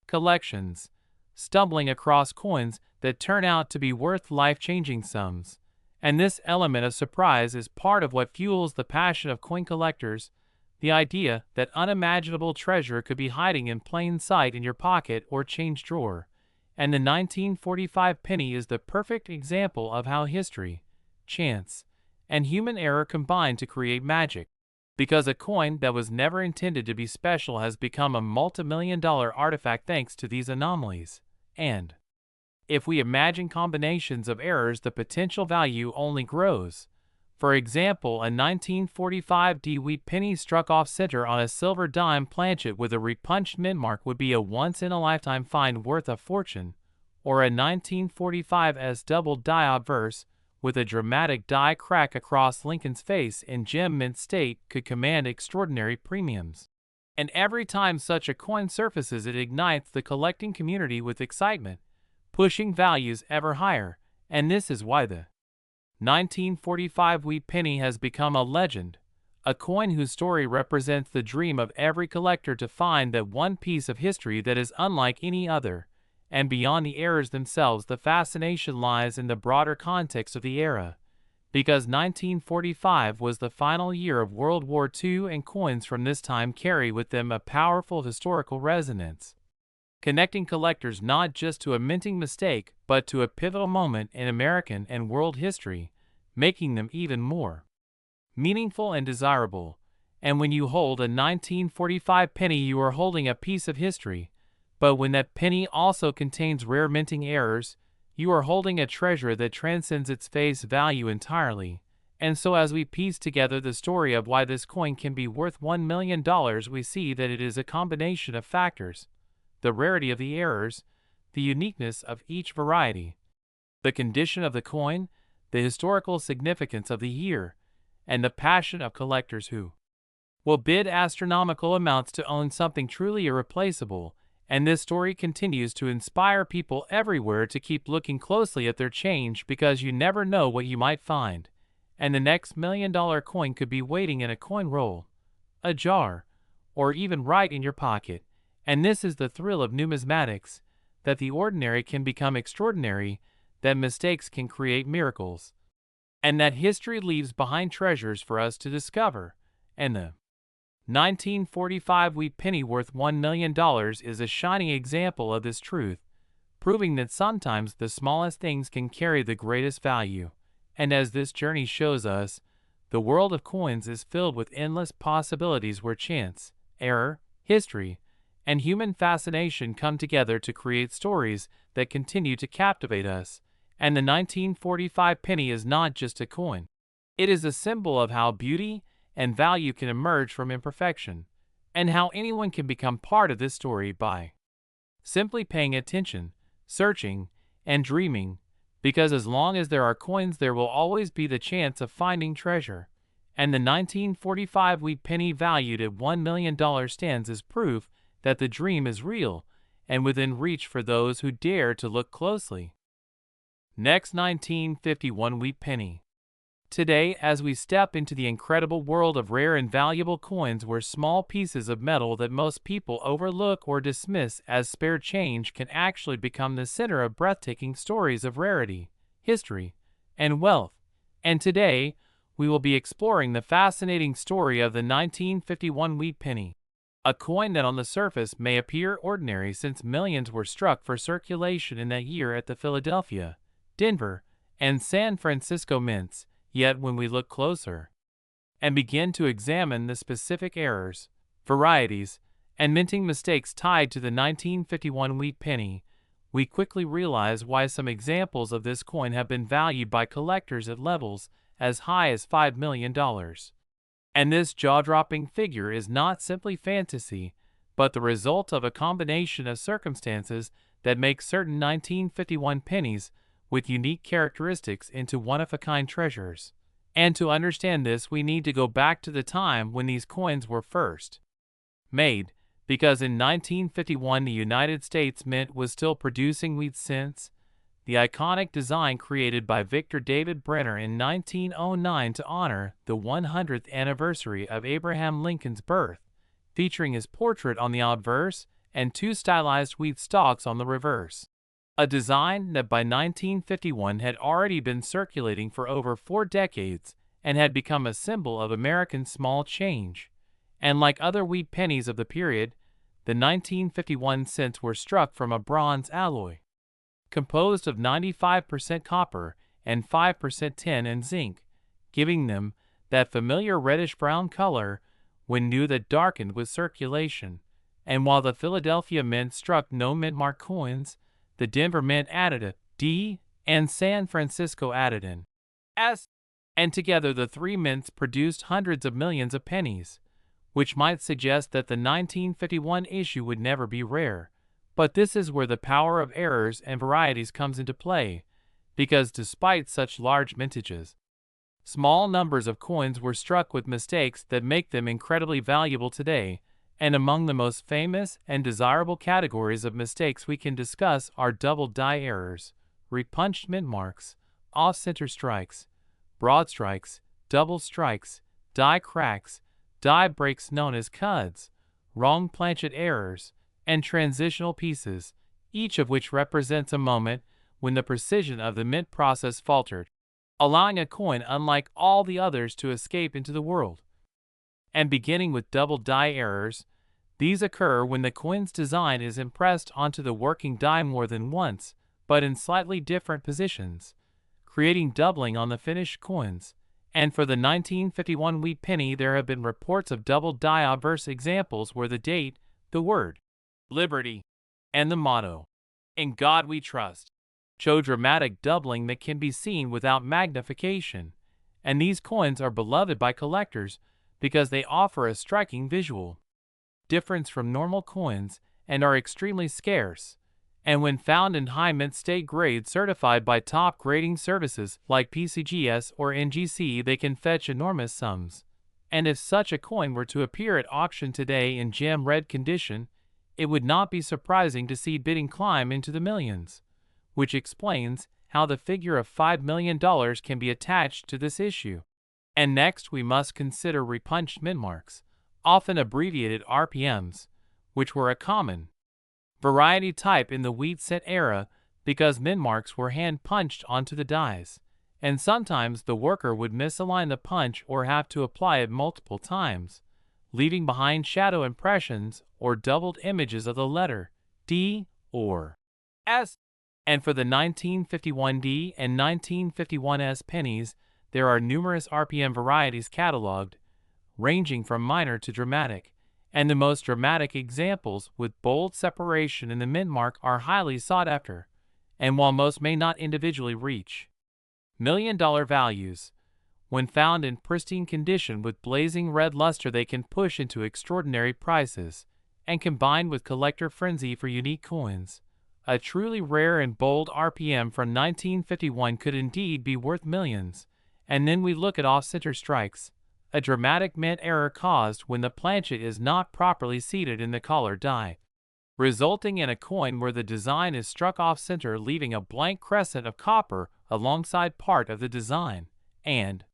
collections, stumbling across coins that turn out to be worth life-changing sums. And this element of surprise is part of what fuels the passion of coin collectors, the idea that unimaginable treasure could be hiding in plain sight in your pocket or change drawer. And the 1945 penny is the perfect example of how history, chance, and human error combine to create magic. Because a coin that was never intended to be special has become a multi-million-dollar artifact thanks to these anomalies. And if we imagine combinations of errors, the potential value only grows. For example, a 1945 wheat penny struck off center on a silver dime planchet with a repunched mint mark would be a once-in-a-lifetime find worth a fortune, or a 1945 doubled die obverse with a dramatic die crack across Lincoln's face in gem mint state could command extraordinary premiums. And every time such a coin surfaces, it ignites the collecting community with excitement, pushing values ever higher, and this is why the 1945 wheat penny has become a legend, a coin whose story represents the dream of every collector to find that one piece of history that is unlike any other. And beyond the errors themselves, the fascination lies in the broader context of the era, because 1945 was the final year of World War II, and coins from this time carry with them a powerful historical resonance, connecting collectors not just to a minting mistake, but to a pivotal moment in American and world history, making them even more meaningful and desirable. And when you hold a 1945 penny, you are holding a piece of history, but when that penny also contains rare minting errors, you are holding a treasure that transcends its face value entirely. And so as we piece together the story of why this coin can be worth $1 million, we see that it is a combination of factors: the rarity of the errors, the uniqueness of each variety, the condition of the coin, the historical significance of the year, and the passion of collectors who will bid astronomical amounts to own something truly irreplaceable. And this story continues to inspire people everywhere to keep looking closely at their change, because you never know what you might find. And the next $1 million coin could be waiting in a coin roll, a jar, or even right in your pocket. And this is the thrill of numismatics, that the ordinary can become extraordinary, that mistakes can create miracles, and that history leaves behind treasures for us to discover. And the 1945 wheat penny worth $1 million is a shining example of this truth, proving that sometimes the smallest things can carry the greatest value. And as this journey shows us, the world of coins is filled with endless possibilities where chance, error, history, and human fascination come together to create stories that continue to captivate us. And the 1945 penny is not just a coin. It is a symbol of how beauty and value can emerge from imperfection, and how anyone can become part of this story by simply paying attention, searching, and dreaming, because as long as there are coins, there will always be the chance of finding treasure. And the 1945 wheat penny, valued at $1 million, stands as proof that the dream is real and within reach for those who dare to look closely. Next, 1951 wheat penny. Today, as we step into the incredible world of rare and valuable coins, where small pieces of metal that most people overlook or dismiss as spare change can actually become the center of breathtaking stories of rarity, history, and wealth. And today, we will be exploring the fascinating story of the 1951 wheat penny, a coin that on the surface may appear ordinary, since millions were struck for circulation in that year at the Philadelphia, Denver, and San Francisco mints. Yet when we look closer and begin to examine the specific errors, varieties, and minting mistakes tied to the 1951 wheat penny, we quickly realize why some examples of this coin have been valued by collectors at levels as high as $5 million. And this jaw-dropping figure is not simply fantasy, but the result of a combination of circumstances that make certain 1951 pennies with unique characteristics into one-of-a-kind treasures. And to understand this, we need to go back to the time when these coins were first made, because in 1951 the United States Mint was still producing wheat cents. The iconic design created by Victor David Brenner in 1909 to honor the 100th anniversary of Abraham Lincoln's birth, featuring his portrait on the obverse and two stylized wheat stalks on the reverse. a design that by 1951 had already been circulating for over 4 decades and had become a symbol of American small change. And like other wheat pennies of the period, the 1951 cents were struck from a bronze alloy, composed of 95% copper and 5% tin and zinc, giving them that familiar reddish-brown color when new that darkened with circulation. And while the Philadelphia Mint struck no mint mark coins, the Denver Mint added a D and San Francisco added an S, and together the three mints produced hundreds of millions of pennies, which might suggest that the 1951 issue would never be rare. But this is where the power of errors and varieties comes into play, because despite such large mintages, small numbers of coins were struck with mistakes that make them incredibly valuable today. And among the most famous and desirable categories of mistakes we can discuss are double die errors, repunched mint marks, off-center strikes, broad strikes, double strikes, die cracks, die breaks known as cuds, wrong planchet errors, and transitional pieces, each of which represents a moment when the precision of the mint process faltered, allowing a coin unlike all the others to escape into the world. And beginning with double die errors, these occur when the coin's design is impressed onto the working die more than once, but in slightly different positions, creating doubling on the finished coins. And for the 1951 wheat penny, there have been reports of double die obverse examples where the date, the word, liberty, and the motto, "In God We Trust," show dramatic doubling that can be seen without magnification. And these coins are beloved by collectors because they offer a striking visual difference from normal coins and are extremely scarce. And when found in high mint state grade certified by top grading services like PCGS or NGC, they can fetch enormous sums. And if such a coin were to appear at auction today in gem red condition, it would not be surprising to see bidding climb into the millions, which explains how the figure of $5 million can be attached to this issue. And next we must consider repunched mint marks, often abbreviated RPMs, which were a common variety type in the wheat cent era because mint marks were hand punched onto the dies, and sometimes the worker would misalign the punch or have to apply it multiple times, leaving behind shadow impressions or doubled images of the letter D or S. And for the 1951D and 1951S pennies, there are numerous RPM varieties cataloged, ranging from minor to dramatic, and the most dramatic examples with bold separation in the mint mark are highly sought after. And while most may not individually reach million-dollar values, when found in pristine condition with blazing red luster, they can push into extraordinary prices. And combined with collector frenzy for unique coins, a truly rare and bold RPM from 1951 could indeed be worth millions. And then we look at off-center strikes, a dramatic mint error caused when the planchet is not properly seated in the collar die, resulting in a coin where the design is struck off-center, leaving a blank crescent of copper alongside part of the design. And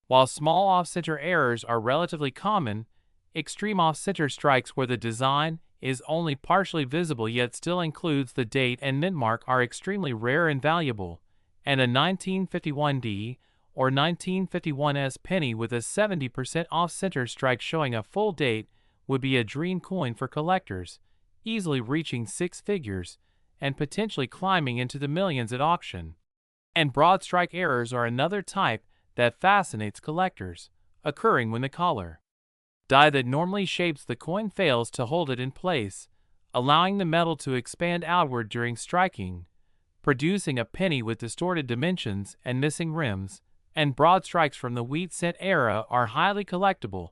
while small off-center errors are relatively common, extreme off-center strikes where the design is only partially visible yet still includes the date and mint mark are extremely rare and valuable, and a 1951D or 1951S penny with a 70% off-center strike showing a full date would be a dream coin for collectors, easily reaching six figures and potentially climbing into the millions at auction. And broad strike errors are another type that fascinates collectors, occurring when the collar die that normally shapes the coin fails to hold it in place, allowing the metal to expand outward during striking, producing a penny with distorted dimensions and missing rims. And broad strikes from the wheat cent era are highly collectible,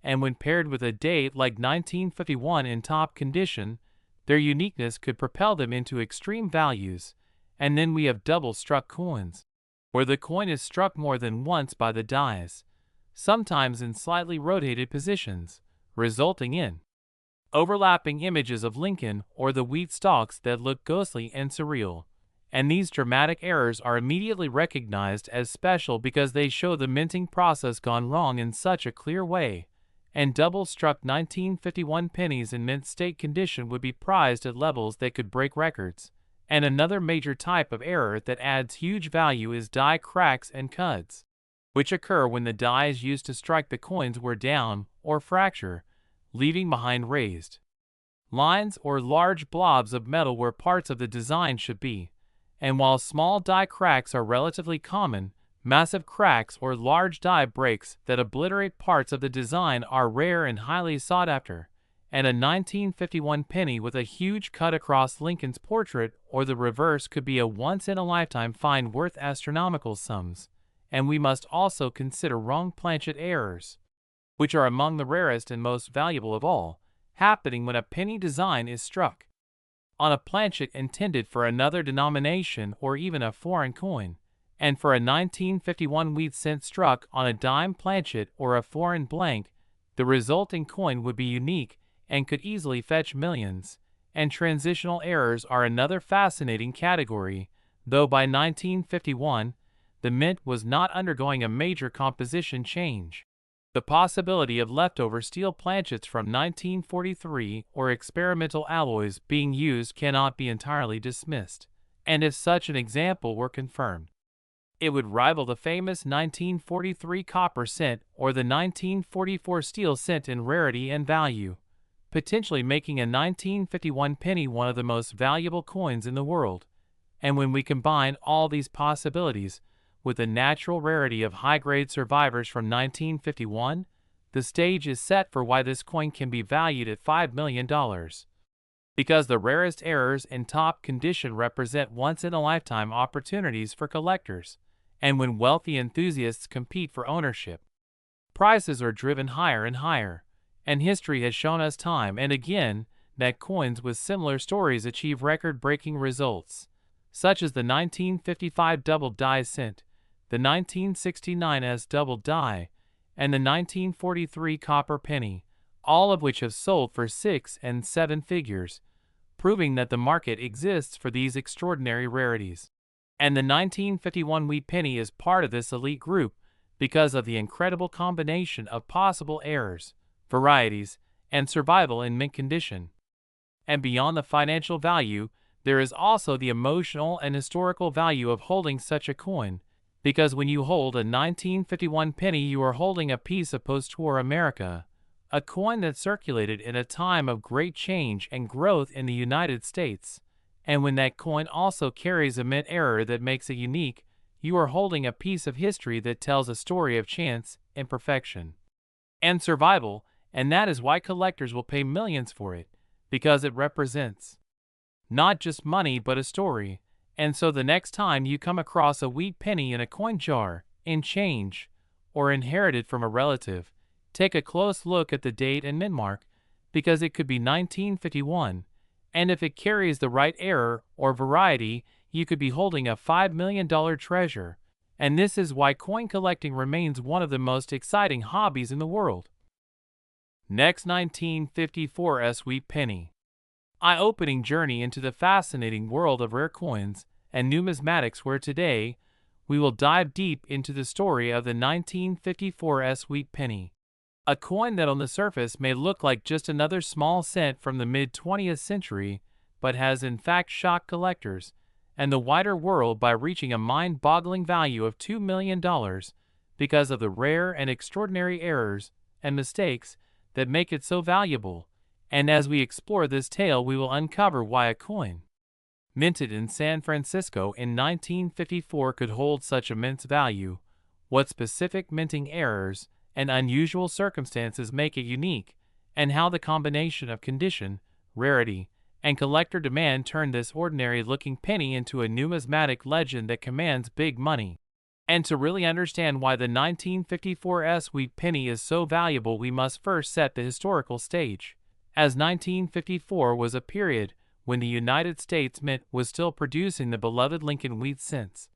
and when paired with a date like 1951 in top condition, their uniqueness could propel them into extreme values. And then we have double struck coins, where the coin is struck more than once by the dies, sometimes in slightly rotated positions, resulting in overlapping images of Lincoln or the wheat stalks that look ghostly and surreal. And these dramatic errors are immediately recognized as special because they show the minting process gone wrong in such a clear way. And double-struck 1951 pennies in mint state condition would be prized at levels that could break records. And another major type of error that adds huge value is die cracks and cuts, which occur when the dies used to strike the coins wear down or fracture, leaving behind raised lines or large blobs of metal where parts of the design should be. And while small die cracks are relatively common, massive cracks or large die breaks that obliterate parts of the design are rare and highly sought after. And a 1951 penny with a huge cut across Lincoln's portrait or the reverse could be a once-in-a-lifetime find worth astronomical sums. And we must also consider wrong planchet errors, which are among the rarest and most valuable of all, happening when a penny design is struck on a planchet intended for another denomination or even a foreign coin. And for a 1951 wheat cent struck on a dime planchet or a foreign blank, the resulting coin would be unique and could easily fetch millions. And transitional errors are another fascinating category, though by 1951, the mint was not undergoing a major composition change. The possibility of leftover steel planchets from 1943 or experimental alloys being used cannot be entirely dismissed, and if such an example were confirmed, it would rival the famous 1943 copper cent or the 1944 steel cent in rarity and value, potentially making a 1951 penny one of the most valuable coins in the world. And when we combine all these possibilities with the natural rarity of high-grade survivors from 1951, the stage is set for why this coin can be valued at $5 million. Because the rarest errors in top condition represent once-in-a-lifetime opportunities for collectors, and when wealthy enthusiasts compete for ownership, prices are driven higher and higher, and history has shown us time and again that coins with similar stories achieve record-breaking results, such as the 1955 double die cent, the 1969 S double die, and the 1943 copper penny, all of which have sold for 6 and 7 figures, proving that the market exists for these extraordinary rarities. And the 1951 wheat penny is part of this elite group because of the incredible combination of possible errors, varieties, and survival in mint condition. And beyond the financial value, there is also the emotional and historical value of holding such a coin, because when you hold a 1951 penny you are holding a piece of post-war America, a coin that circulated in a time of great change and growth in the United States. And when that coin also carries a mint error that makes it unique, you are holding a piece of history that tells a story of chance, imperfection, and survival, and that is why collectors will pay millions for it, because it represents not just money but a story. And so the next time you come across a wheat penny in a coin jar, in change, or inherited from a relative, take a close look at the date and mint mark, because it could be 1951, and if it carries the right error or variety, you could be holding a $5 million treasure. And this is why coin collecting remains one of the most exciting hobbies in the world. Next, 1954 S wheat penny. Eye-opening journey into the fascinating world of rare coins and numismatics, where today we will dive deep into the story of the 1954 S wheat penny, a coin that on the surface may look like just another small cent from the mid-20th century, but has in fact shocked collectors and the wider world by reaching a mind-boggling value of $2 million because of the rare and extraordinary errors and mistakes that make it so valuable. And as we explore this tale, we will uncover why a coin minted in San Francisco in 1954 could hold such immense value, what specific minting errors and unusual circumstances make it unique, and how the combination of condition, rarity, and collector demand turned this ordinary-looking penny into a numismatic legend that commands big money. And to really understand why the 1954 S wheat penny is so valuable, we must first set the historical stage, as 1954 was a period when the United States Mint was still producing the beloved Lincoln wheat cents,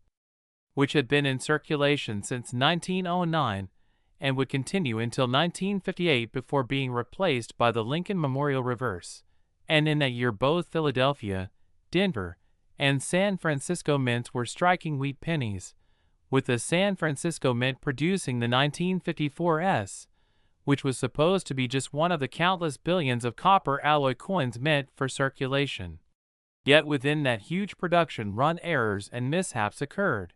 which had been in circulation since 1909 and would continue until 1958 before being replaced by the Lincoln Memorial Reverse. And in that year both Philadelphia, Denver, and San Francisco mints were striking wheat pennies, with the San Francisco Mint producing the 1954 S, which was supposed to be just one of the countless billions of copper alloy coins meant for circulation. Yet within that huge production run errors and mishaps occurred,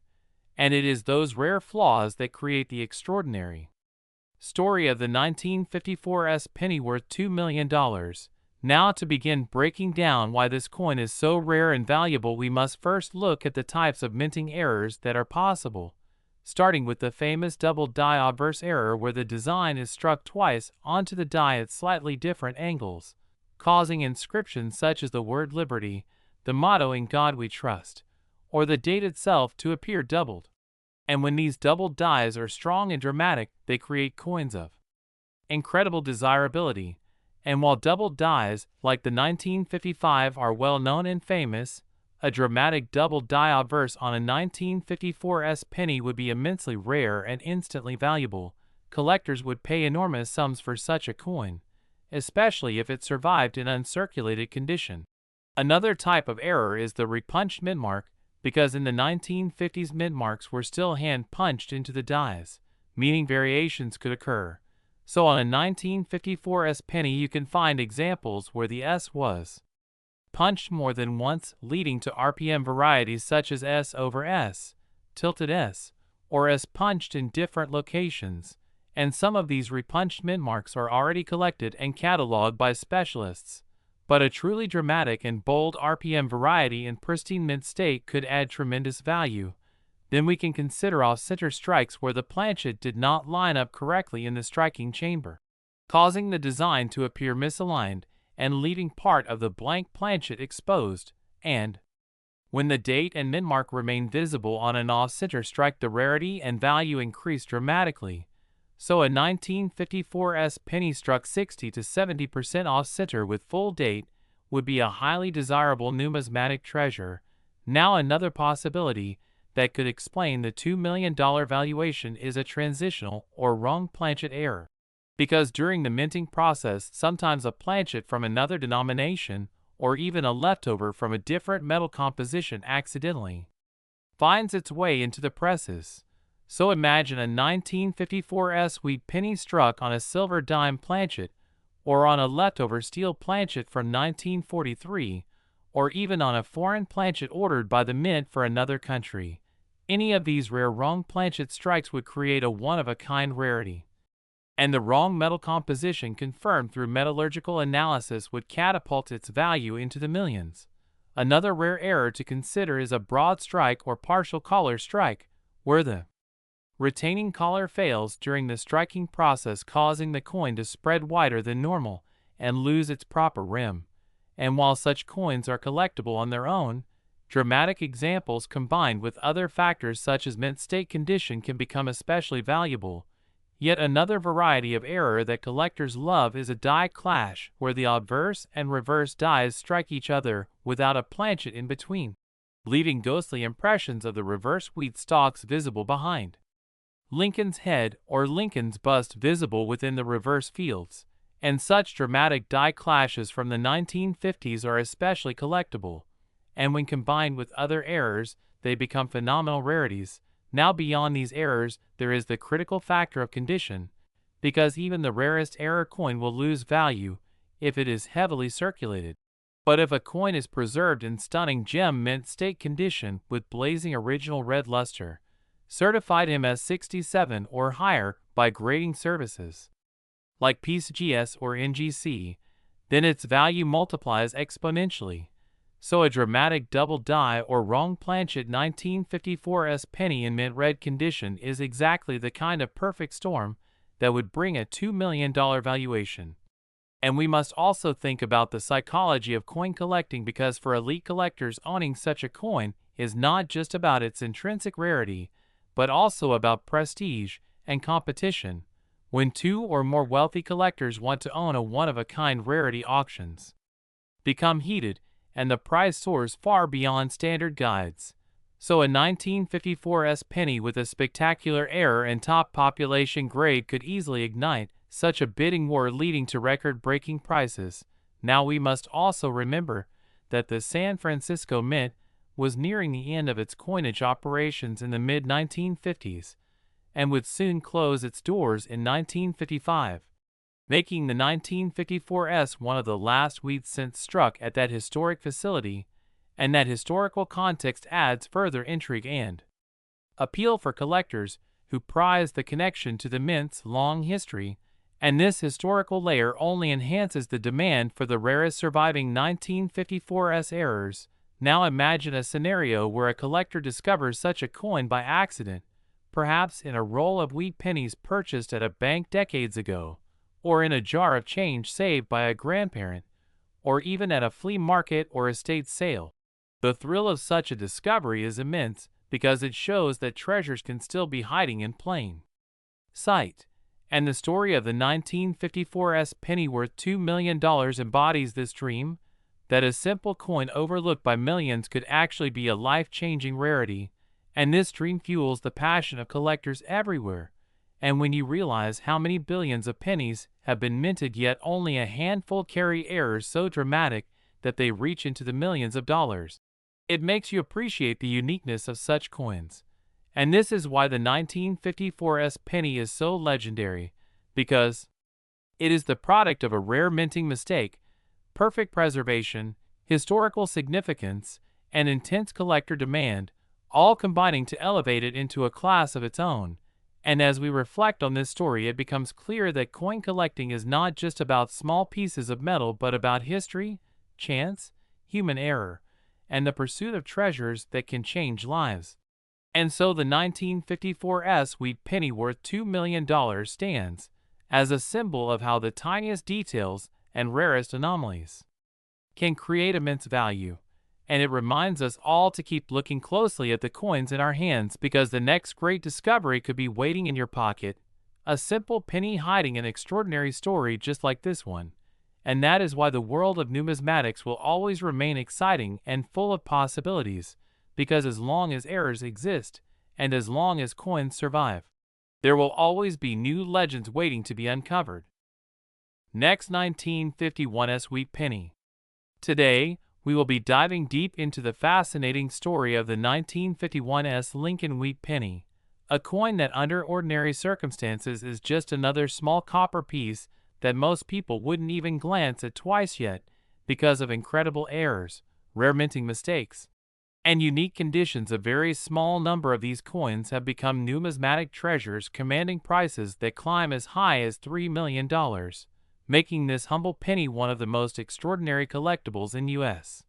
and it is those rare flaws that create the extraordinary story of the 1954's penny worth $2 million. Now, to begin breaking down why this coin is so rare and valuable, we must first look at the types of minting errors that are possible, starting with the famous double die obverse error, where the design is struck twice onto the die at slightly different angles, causing inscriptions such as the word liberty, the motto "In God We Trust," or the date itself to appear doubled. And when these doubled dies are strong and dramatic, they create coins of incredible desirability. And while doubled dies, like the 1955, are well known and famous, a dramatic double die obverse on a 1954's penny would be immensely rare and instantly valuable. Collectors would pay enormous sums for such a coin, especially if it survived in uncirculated condition. Another type of error is the repunched mint mark, because in the 1950s mint marks were still hand-punched into the dies, meaning variations could occur. So on a 1954's penny you can find examples where the S was punched more than once, leading to RPM varieties such as S over S, tilted S, or S punched in different locations, and some of these repunched mint marks are already collected and cataloged by specialists. But a truly dramatic and bold RPM variety in pristine mint state could add tremendous value. Then we can consider off-center strikes where the planchet did not line up correctly in the striking chamber, causing the design to appear misaligned and leaving part of the blank planchet exposed, and when the date and mint mark remain visible on an off-center strike, the rarity and value increase dramatically. So a 1954's penny struck 60 to 70% off-center with full date would be a highly desirable numismatic treasure. Now, another possibility that could explain the $2 million valuation is a transitional or wrong planchet error, because during the minting process sometimes a planchet from another denomination or even a leftover from a different metal composition accidentally finds its way into the presses. So imagine a 1954's wheat penny struck on a silver dime planchet, or on a leftover steel planchet from 1943, or even on a foreign planchet ordered by the mint for another country. Any of these rare wrong planchet strikes would create a one-of-a-kind rarity, and the wrong metal composition confirmed through metallurgical analysis would catapult its value into the millions. Another rare error to consider is a broad strike or partial collar strike, where the retaining collar fails during the striking process, causing the coin to spread wider than normal and lose its proper rim. And while such coins are collectible on their own, dramatic examples combined with other factors such as mint state condition can become especially valuable. Yet another variety of error that collectors love is a die clash, where the obverse and reverse dies strike each other without a planchet in between, leaving ghostly impressions of the reverse wheat stalks visible behind Lincoln's head or Lincoln's bust visible within the reverse fields. And such dramatic die clashes from the 1950s are especially collectible, and when combined with other errors, they become phenomenal rarities. Now, beyond these errors, there is the critical factor of condition, because even the rarest error coin will lose value if it is heavily circulated. But if a coin is preserved in stunning gem mint state condition with blazing original red luster, certified MS67 or higher by grading services like PCGS or NGC, then its value multiplies exponentially. So a dramatic double die or wrong planchet 1954's penny in mint red condition is exactly the kind of perfect storm that would bring a $2 million valuation. And we must also think about the psychology of coin collecting, because for elite collectors, owning such a coin is not just about its intrinsic rarity, but also about prestige and competition. When two or more wealthy collectors want to own a one-of-a-kind rarity, auctions become heated, and the price soars far beyond standard guides. So a 1954's penny with a spectacular error and top population grade could easily ignite such a bidding war, leading to record-breaking prices. Now we must also remember that the San Francisco Mint was nearing the end of its coinage operations in the mid-1950s, and would soon close its doors in 1955, making the 1954's one of the last wheat cents struck at that historic facility. and that historical context adds further intrigue and appeal for collectors who prize the connection to the mint's long history, and this historical layer only enhances the demand for the rarest surviving 1954's errors. Now imagine a scenario where a collector discovers such a coin by accident, perhaps in a roll of wheat pennies purchased at a bank decades ago, or in a jar of change saved by a grandparent, or even at a flea market or estate sale. The thrill of such a discovery is immense because it shows that treasures can still be hiding in plain sight. And the story of the 1954's penny worth $2 million embodies this dream, that a simple coin overlooked by millions could actually be a life-changing rarity, and this dream fuels the passion of collectors everywhere. And when you realize how many billions of pennies have been minted yet only a handful carry errors so dramatic that they reach into the millions of dollars, it makes you appreciate the uniqueness of such coins. And this is why the 1954's penny is so legendary, because it is the product of a rare minting mistake, perfect preservation, historical significance, and intense collector demand, all combining to elevate it into a class of its own. And as we reflect on this story, it becomes clear that coin collecting is not just about small pieces of metal but about history, chance, human error, and the pursuit of treasures that can change lives. And so the 1954's wheat penny worth $2 million stands as a symbol of how the tiniest details and rarest anomalies can create immense value. And it reminds us all to keep looking closely at the coins in our hands, because the next great discovery could be waiting in your pocket, a simple penny hiding an extraordinary story just like this one. And that is why the world of numismatics will always remain exciting and full of possibilities, because as long as errors exist, and as long as coins survive, there will always be new legends waiting to be uncovered. Next, 1951's wheat penny. Today, we will be diving deep into the fascinating story of the 1951's Lincoln wheat penny, a coin that under ordinary circumstances is just another small copper piece that most people wouldn't even glance at twice yet, because of incredible errors, rare minting mistakes, and unique conditions. A very small number of these coins have become numismatic treasures, commanding prices that climb as high as $3 million, making this humble penny one of the most extraordinary collectibles in U.S.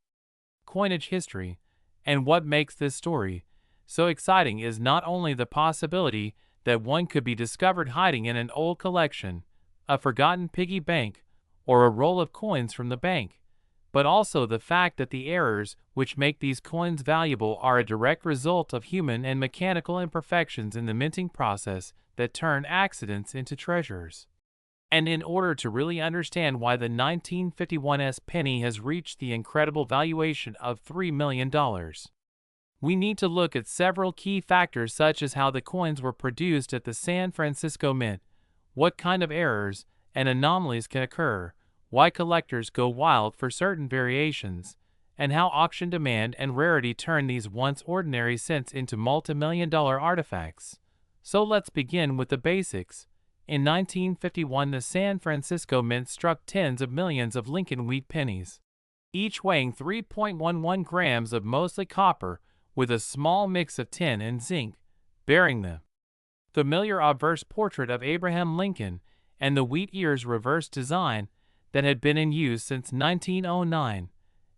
coinage history. And what makes this story so exciting is not only the possibility that one could be discovered hiding in an old collection, a forgotten piggy bank, or a roll of coins from the bank, but also the fact that the errors which make these coins valuable are a direct result of human and mechanical imperfections in the minting process that turn accidents into treasures. And in order to really understand why the 1951's penny has reached the incredible valuation of $3 million, we need to look at several key factors, such as how the coins were produced at the San Francisco Mint, what kind of errors and anomalies can occur, why collectors go wild for certain variations, and how auction demand and rarity turn these once ordinary cents into multi-million-dollar artifacts. So let's begin with the basics. In 1951, the San Francisco Mint struck tens of millions of Lincoln wheat pennies, each weighing 3.11 grams of mostly copper with a small mix of tin and zinc, bearing the familiar obverse portrait of Abraham Lincoln and the wheat ears reverse design that had been in use since 1909.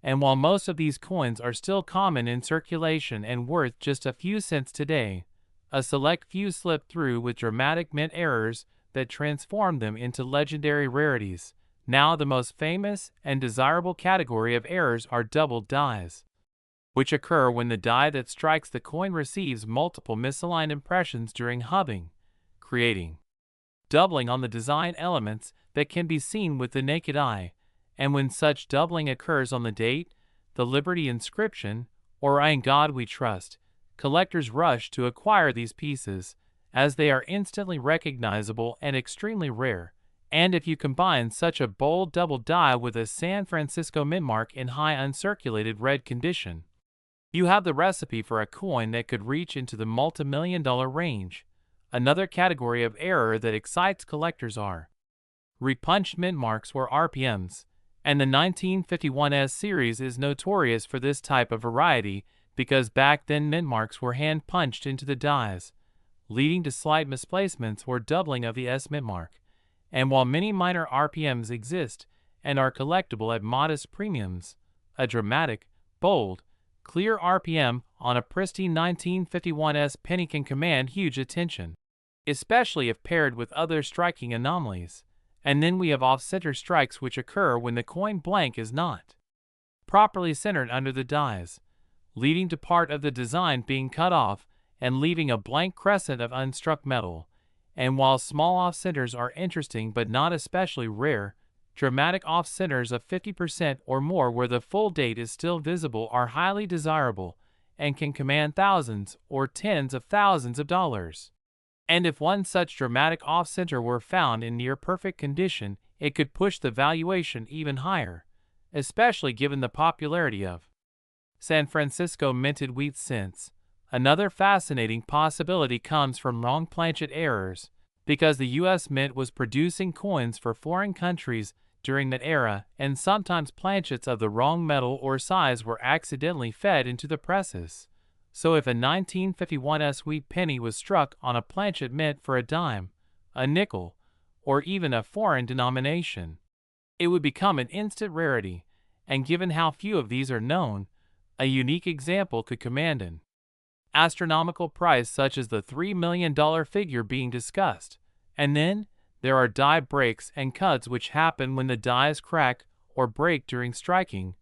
And while most of these coins are still common in circulation and worth just a few cents today, a select few slipped through with dramatic mint errors that transformed them into legendary rarities. Now the most famous and desirable category of errors are double dies, which occur when the die that strikes the coin receives multiple misaligned impressions during hubbing, creating doubling on the design elements that can be seen with the naked eye. And when such doubling occurs on the date, the Liberty inscription, or "In God We Trust," collectors rush to acquire these pieces, as they are instantly recognizable and extremely rare. And if you combine such a bold double die with a San Francisco mint mark in high uncirculated red condition, you have the recipe for a coin that could reach into the multi-million-dollar range. Another category of error that excites collectors are repunched mint marks, or RPMs. And the 1951S series is notorious for this type of variety because back then mint marks were hand-punched into the dies, leading to slight misplacements or doubling of the S mint mark. And while many minor RPMs exist and are collectible at modest premiums, a dramatic, bold, clear RPM on a pristine 1951S penny can command huge attention, especially if paired with other striking anomalies. And then we have off-center strikes which occur when the coin blank is not properly centered under the dies, leading to part of the design being cut off and leaving a blank crescent of unstruck metal. And while small off-centers are interesting but not especially rare, dramatic off-centers of 50% or more where the full date is still visible are highly desirable and can command thousands or tens of thousands of dollars. And if one such dramatic off-center were found in near-perfect condition, it could push the valuation even higher, especially given the popularity of San Francisco minted wheat cents. Another fascinating possibility comes from wrong planchet errors, because the U.S. Mint was producing coins for foreign countries during that era, and sometimes planchets of the wrong metal or size were accidentally fed into the presses. So if a 1951S wheat penny was struck on a planchet mint for a dime, a nickel, or even a foreign denomination, it would become an instant rarity, and given how few of these are known, a unique example could command an astronomical price such as the $3 million figure being discussed. And then, there are die breaks and cuts which happen when the dies crack or break during striking,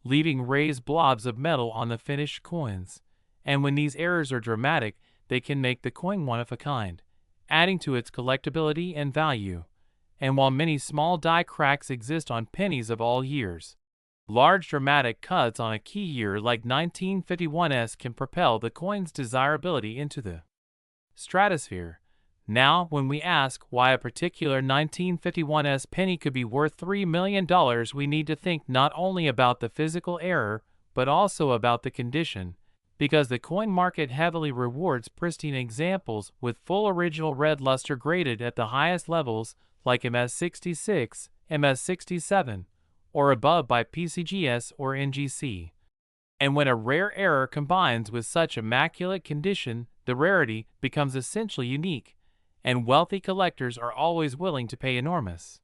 leaving raised blobs of metal on the finished coins. And when these errors are dramatic, they can make the coin one of a kind, adding to its collectability and value. And while many small die cracks exist on pennies of all years, large dramatic cuts on a key year like 1951S can propel the coin's desirability into the stratosphere. Now, when we ask why a particular 1951S penny could be worth $3 million, we need to think not only about the physical error, but also about the condition, because the coin market heavily rewards pristine examples with full original red luster graded at the highest levels like MS66, MS67, or above by PCGS or NGC. And when a rare error combines with such immaculate condition, the rarity becomes essentially unique, and wealthy collectors are always willing to pay enormous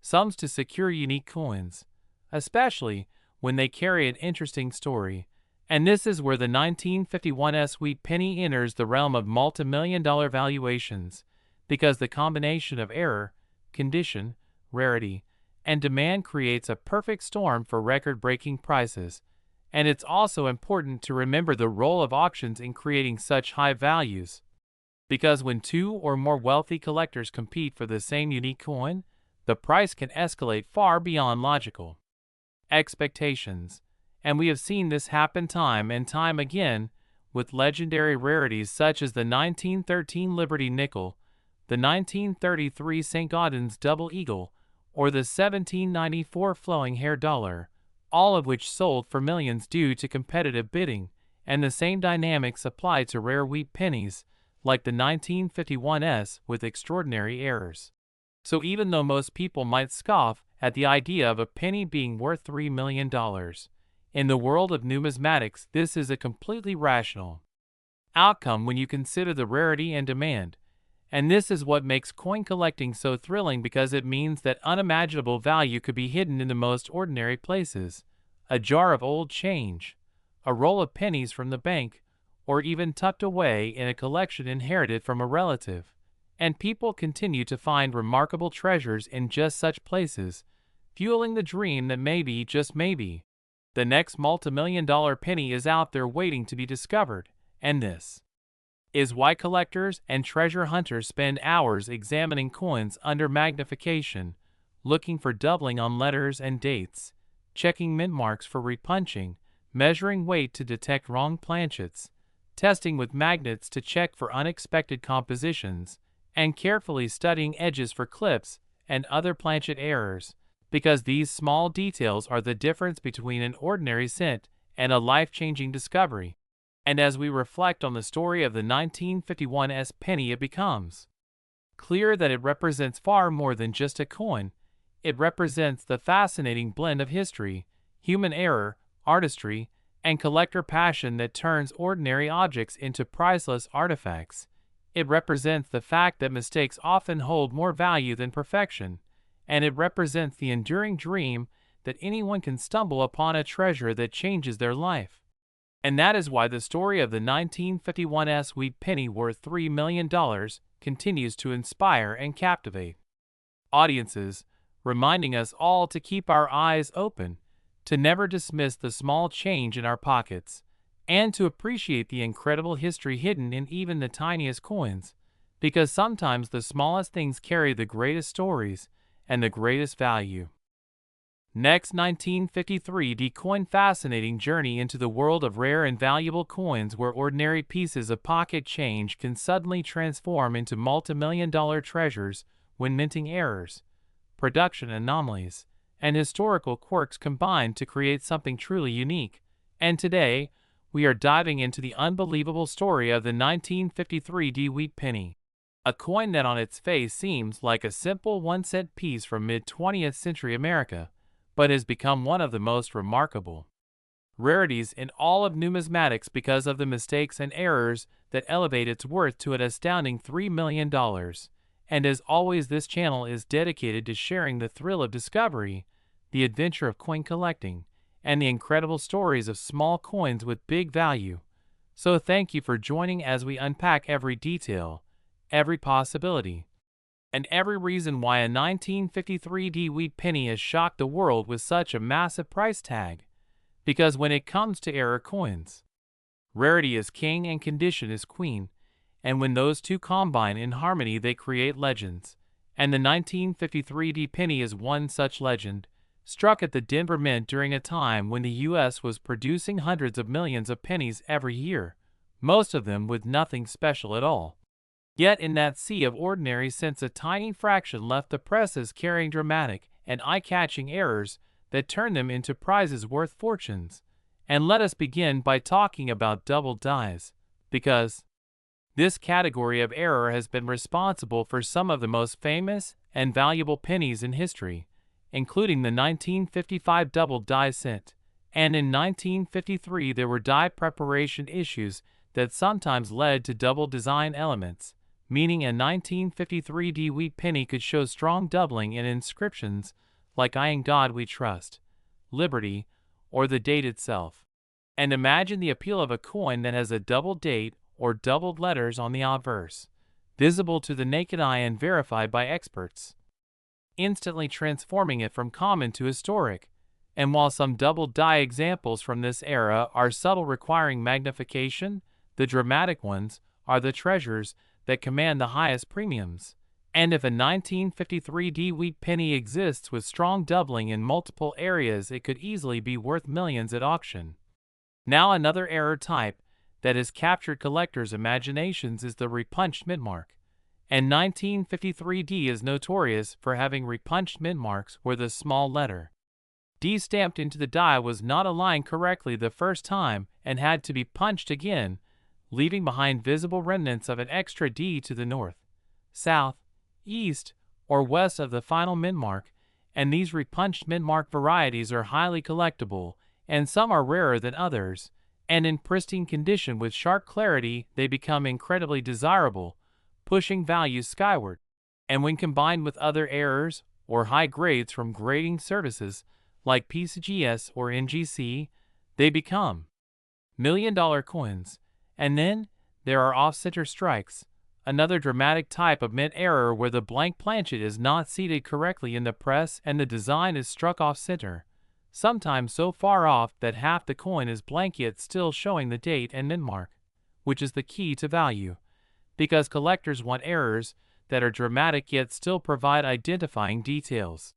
sums to secure unique coins, especially when they carry an interesting story. And this is where the 1951S wheat penny enters the realm of multi-million-dollar valuations, because the combination of error, condition, rarity, and demand creates a perfect storm for record-breaking prices. And it's also important to remember the role of auctions in creating such high values, because when two or more wealthy collectors compete for the same unique coin, the price can escalate far beyond logical expectations. And we have seen this happen time and time again with legendary rarities such as the 1913 Liberty Nickel, the 1933 St. Gaudens Double Eagle, or the 1794 Flowing Hair Dollar, all of which sold for millions due to competitive bidding. And the same dynamics apply to rare wheat pennies, like the 1951S with extraordinary errors. So even though most people might scoff at the idea of a penny being worth $3 million, in the world of numismatics this is a completely rational outcome when you consider the rarity and demand. And this is what makes coin collecting so thrilling, because it means that unimaginable value could be hidden in the most ordinary places: a jar of old change, a roll of pennies from the bank, or even tucked away in a collection inherited from a relative. And people continue to find remarkable treasures in just such places, fueling the dream that maybe, just maybe, the next multi-million-dollar penny is out there waiting to be discovered. And this is why collectors and treasure hunters spend hours examining coins under magnification, looking for doubling on letters and dates, checking mint marks for repunching, measuring weight to detect wrong planchets, testing with magnets to check for unexpected compositions, and carefully studying edges for clips and other planchet errors, because these small details are the difference between an ordinary cent and a life-changing discovery. And as we reflect on the story of the 1951S penny, it becomes clear that it represents far more than just a coin. It represents the fascinating blend of history, human error, artistry, and collector passion that turns ordinary objects into priceless artifacts. It represents the fact that mistakes often hold more value than perfection, and it represents the enduring dream that anyone can stumble upon a treasure that changes their life. And that is why the story of the 1951 sweet penny worth $3 million continues to inspire and captivate audiences, reminding us all to keep our eyes open, to never dismiss the small change in our pockets, and to appreciate the incredible history hidden in even the tiniest coins, because sometimes the smallest things carry the greatest stories and the greatest value. Next, 1953 coin. Fascinating journey into the world of rare and valuable coins, where ordinary pieces of pocket change can suddenly transform into multi-million-dollar treasures when minting errors, production anomalies, and historical quirks combine to create something truly unique. And today, we are diving into the unbelievable story of the 1953 wheat penny, a coin that on its face seems like a simple 1-cent piece from mid-20th century America, but has become one of the most remarkable rarities in all of numismatics because of the mistakes and errors that elevate its worth to an astounding $3 million. And as always, this channel is dedicated to sharing the thrill of discovery, the adventure of coin collecting, and the incredible stories of small coins with big value. So thank you for joining as we unpack every detail, every possibility, and every reason why a 1953 wheat penny has shocked the world with such a massive price tag. Because when it comes to error coins, rarity is king and condition is queen, and when those two combine in harmony they create legends. And the 1953 penny is one such legend, struck at the Denver Mint during a time when the U.S. was producing hundreds of millions of pennies every year, most of them with nothing special at all. Yet in that sea of ordinary cents, a tiny fraction left the presses carrying dramatic and eye-catching errors that turn them into prizes worth fortunes. And let us begin by talking about double dies, because this category of error has been responsible for some of the most famous and valuable pennies in history, including the 1955 double die cent. And in 1953 there were die preparation issues that sometimes led to double design elements, meaning a 1953 wheat penny could show strong doubling in inscriptions like "I in God We Trust," "Liberty," or the date itself. And imagine the appeal of a coin that has a double date or doubled letters on the obverse, visible to the naked eye and verified by experts, instantly transforming it from common to historic. And while some double die examples from this era are subtle, requiring magnification, the dramatic ones are the treasures that command the highest premiums. And if a 1953 wheat penny exists with strong doubling in multiple areas, it could easily be worth millions at auction. Now, another error type that has captured collectors' imaginations is the repunched mint mark. And 1953 is notorious for having repunched mint marks where the small letter D stamped into the die was not aligned correctly the first time and had to be punched again, leaving behind visible remnants of an extra D to the north, south, east, or west of the final mint mark. And these repunched mint mark varieties are highly collectible, and some are rarer than others, and in pristine condition with sharp clarity they become incredibly desirable, pushing values skyward. And when combined with other errors or high grades from grading services like PCGS or NGC, they become million-dollar coins. And then there are off-center strikes, another dramatic type of mint error where the blank planchet is not seated correctly in the press and the design is struck off-center, sometimes so far off that half the coin is blank yet still showing the date and mint mark, which is the key to value, because collectors want errors that are dramatic yet still provide identifying details.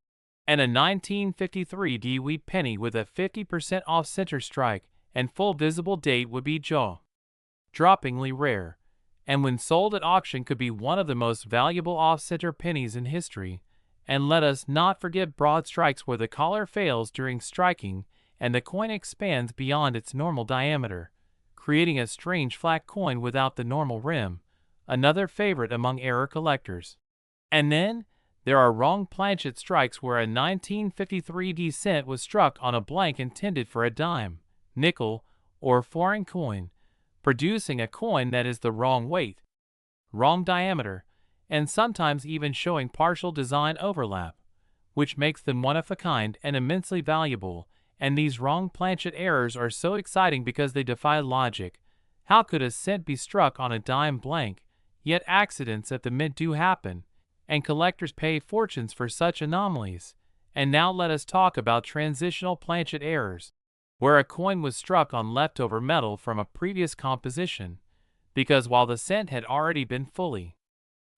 And a 1953 wheat penny with a 50% off-center strike and full visible date would be jaw-droppingly rare, and when sold at auction could be one of the most valuable off-center pennies in history. And let us not forget broad strikes where the collar fails during striking and the coin expands beyond its normal diameter, creating a strange flat coin without the normal rim, another favorite among error collectors. And then There are wrong planchet strikes where a 1953 cent was struck on a blank intended for a dime, nickel, or foreign coin, producing a coin that is the wrong weight, wrong diameter, and sometimes even showing partial design overlap, which makes them one of a kind and immensely valuable. And these wrong planchet errors are so exciting because they defy logic. How could a cent be struck on a dime blank? Yet accidents at the mint do happen, and collectors pay fortunes for such anomalies. And now let us talk about transitional planchet errors, where a coin was struck on leftover metal from a previous composition, because while the cent had already been fully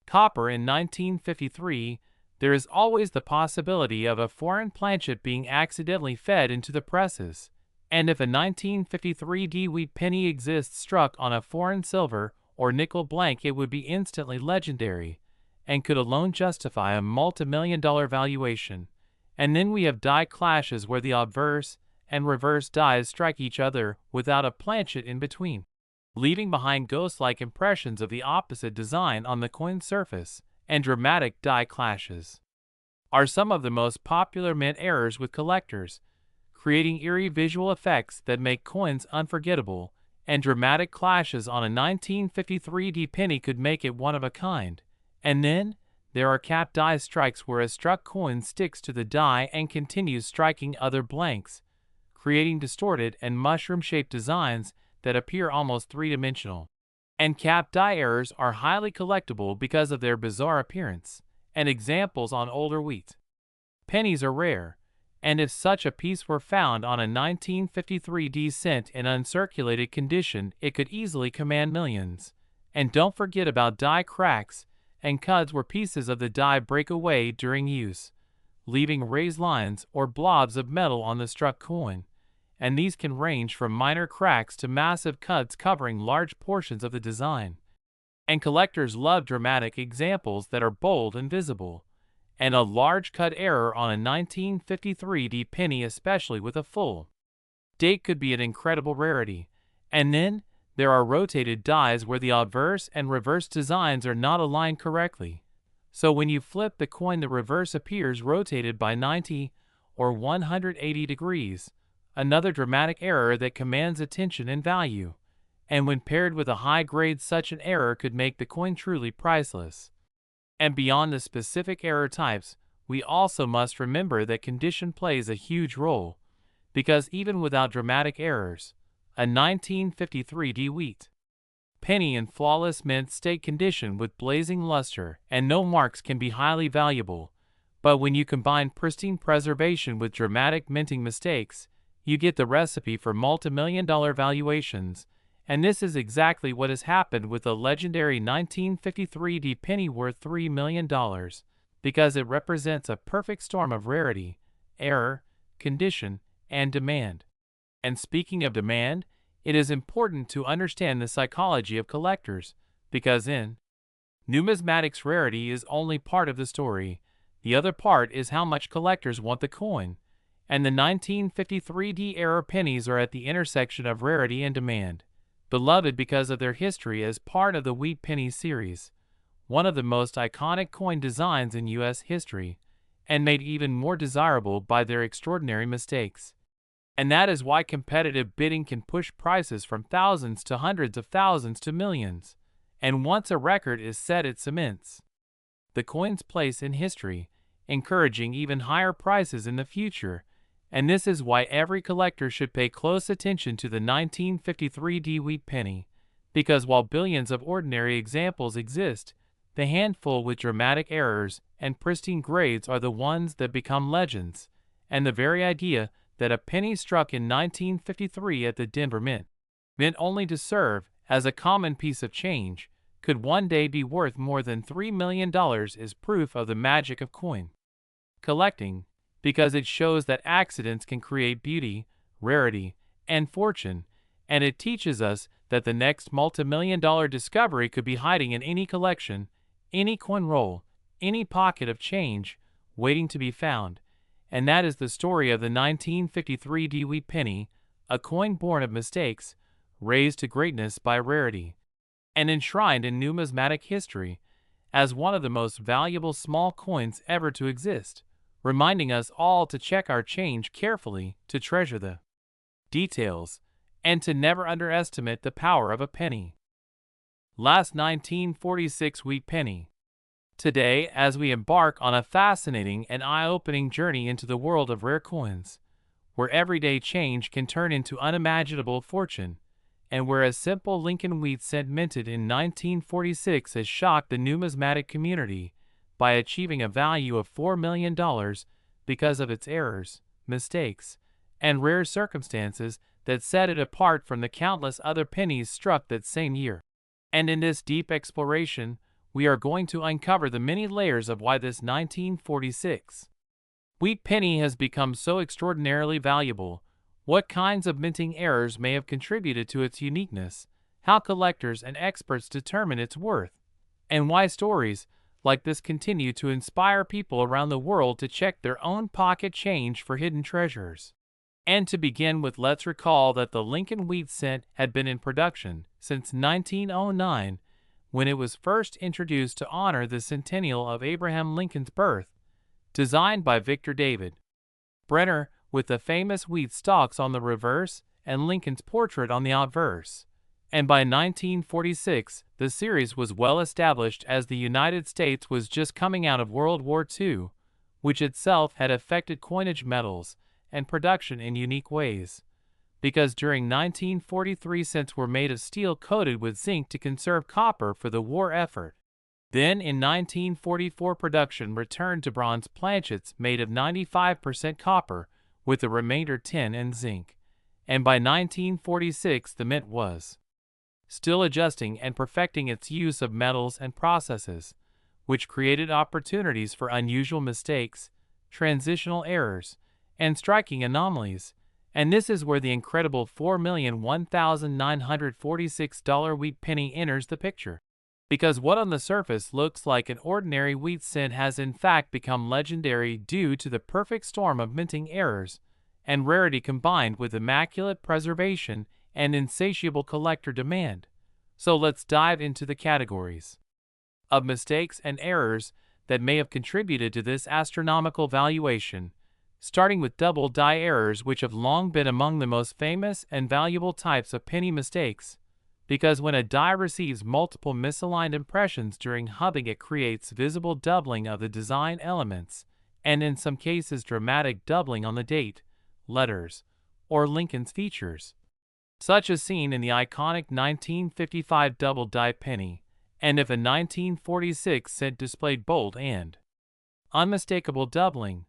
copper in 1953, there is always the possibility of a foreign planchet being accidentally fed into the presses. And if a 1953 wheat penny exists struck on a foreign silver or nickel blank, it would be instantly legendary and could alone justify a multi-million-dollar valuation. And then we have die clashes where the obverse and reverse dies strike each other without a planchet in between, leaving behind ghost-like impressions of the opposite design on the coin's surface. And dramatic die clashes are some of the most popular mint errors with collectors, creating eerie visual effects that make coins unforgettable. And dramatic clashes on a 1953 penny could make it one of a kind. And then there are cap die strikes where a struck coin sticks to the die and continues striking other blanks, creating distorted and mushroom-shaped designs that appear almost three-dimensional. And cap die errors are highly collectible because of their bizarre appearance, and examples on older wheat pennies are rare, and if such a piece were found on a 1953 cent in uncirculated condition, it could easily command millions. And don't forget about die cracks and cuts where pieces of the die break away during use, leaving raised lines or blobs of metal on the struck coin. And these can range from minor cracks to massive cuts covering large portions of the design. And collectors love dramatic examples that are bold and visible. And a large cut error on a 1953 penny, especially with a full date, could be an incredible rarity. And then there are rotated dies where the obverse and reverse designs are not aligned correctly. So when you flip the coin, the reverse appears rotated by 90 or 180 degrees. Another dramatic error that commands attention and value. And when paired with a high grade, such an error could make the coin truly priceless. And beyond the specific error types, we also must remember that condition plays a huge role, because even without dramatic errors, a 1953 wheat penny in flawless mint state condition with blazing luster and no marks can be highly valuable. But when you combine pristine preservation with dramatic minting mistakes, you get the recipe for multi-million-dollar valuations. And this is exactly what has happened with the legendary 1953 penny worth $3 million, because it represents a perfect storm of rarity, error, condition, and demand. And speaking of demand, it is important to understand the psychology of collectors, because in numismatics, rarity is only part of the story. The other part is how much collectors want the coin. And the 1953 era pennies are at the intersection of rarity and demand, beloved because of their history as part of the Wheat Penny series, one of the most iconic coin designs in U.S. history, and made even more desirable by their extraordinary mistakes. And that is why competitive bidding can push prices from thousands to hundreds of thousands to millions. And once a record is set, it cements the coin's place in history, encouraging even higher prices in the future. And this is why every collector should pay close attention to the 1953 wheat penny, because while billions of ordinary examples exist, the handful with dramatic errors and pristine grades are the ones that become legends. And the very idea that a penny struck in 1953 at the Denver Mint, meant only to serve as a common piece of change, could one day be worth more than $3 million is proof of the magic of coin collecting, because it shows that accidents can create beauty, rarity, and fortune, and it teaches us that the next multi-million-dollar discovery could be hiding in any collection, any coin roll, any pocket of change, waiting to be found. And that is the story of the 1953 wheat penny, a coin born of mistakes, raised to greatness by rarity, and enshrined in numismatic history. as one of the most valuable small coins ever to exist, reminding us all to check our change carefully, to treasure the details, and to never underestimate the power of a penny. Last 1946 wheat penny. Today, as we embark on a fascinating and eye-opening journey into the world of rare coins, where everyday change can turn into unimaginable fortune, and where a simple Lincoln wheat cent minted in 1946 has shocked the numismatic community by achieving a value of $4 million because of its errors, mistakes, and rare circumstances that set it apart from the countless other pennies struck that same year. And in this deep exploration, we are going to uncover the many layers of why this 1946 wheat penny has become so extraordinarily valuable, what kinds of minting errors may have contributed to its uniqueness, how collectors and experts determine its worth, and why stories like this continue to inspire people around the world to check their own pocket change for hidden treasures. And to begin with, let's recall that the Lincoln wheat cent had been in production since 1909, when it was first introduced to honor the centennial of Abraham Lincoln's birth, designed by Victor David Brenner, with the famous wheat stalks on the reverse and Lincoln's portrait on the obverse. And by 1946, the series was well established as the United States was just coming out of World War II, which itself had affected coinage metals and production in unique ways. Because during 1943 cents were made of steel coated with zinc to conserve copper for the war effort. Then in 1944 production returned to bronze planchets made of 95% copper, with the remainder tin and zinc. And by 1946 the mint was still adjusting and perfecting its use of metals and processes, which created opportunities for unusual mistakes, transitional errors, and striking anomalies. And this is where the incredible $4,001,946 wheat penny enters the picture. Because what on the surface looks like an ordinary wheat cent has in fact become legendary due to the perfect storm of minting errors and rarity combined with immaculate preservation and insatiable collector demand. So let's dive into the categories of mistakes and errors that may have contributed to this astronomical valuation, starting with double die errors, which have long been among the most famous and valuable types of penny mistakes. Because when a die receives multiple misaligned impressions during hubbing, it creates visible doubling of the design elements, and in some cases dramatic doubling on the date, letters, or Lincoln's features, such as seen in the iconic 1955 double die penny, and if a 1946 cent displayed bold and unmistakable doubling,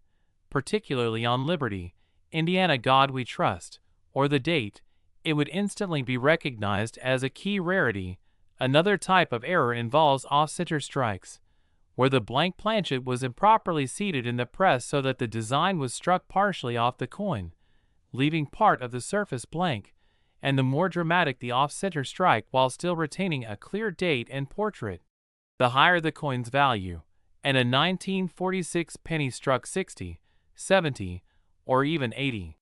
particularly on Liberty, Indiana God We Trust, or the date, it would instantly be recognized as a key rarity. Another type of error involves off-center strikes, where the blank planchet was improperly seated in the press so that the design was struck partially off the coin, leaving part of the surface blank, and the more dramatic the off-center strike while still retaining a clear date and portrait, the higher the coin's value. And a 1946 penny struck 60, 70, or even 80%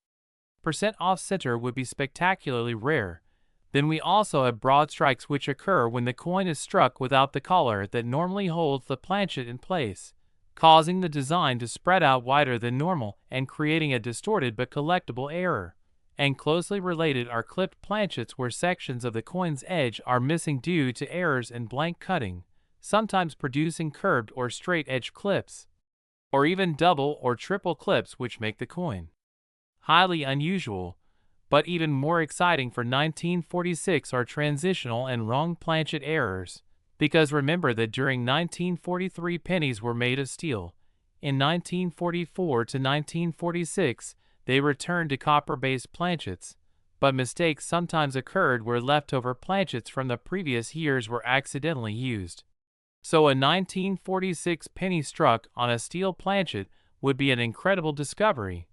off-center would be spectacularly rare. Then we also have broad strikes, which occur when the coin is struck without the collar that normally holds the planchet in place, causing the design to spread out wider than normal and creating a distorted but collectible error. And closely related are clipped planchets, where sections of the coin's edge are missing due to errors in blank cutting, sometimes producing curved or straight edge clips, or even double or triple clips, which make the coin highly unusual. But even more exciting for 1946 are transitional and wrong planchet errors, because remember that during 1943 pennies were made of steel. In 1944 to 1946 they returned to copper-based planchets, but mistakes sometimes occurred where leftover planchets from the previous years were accidentally used. So a 1946 penny struck on a steel planchet would be an incredible discovery,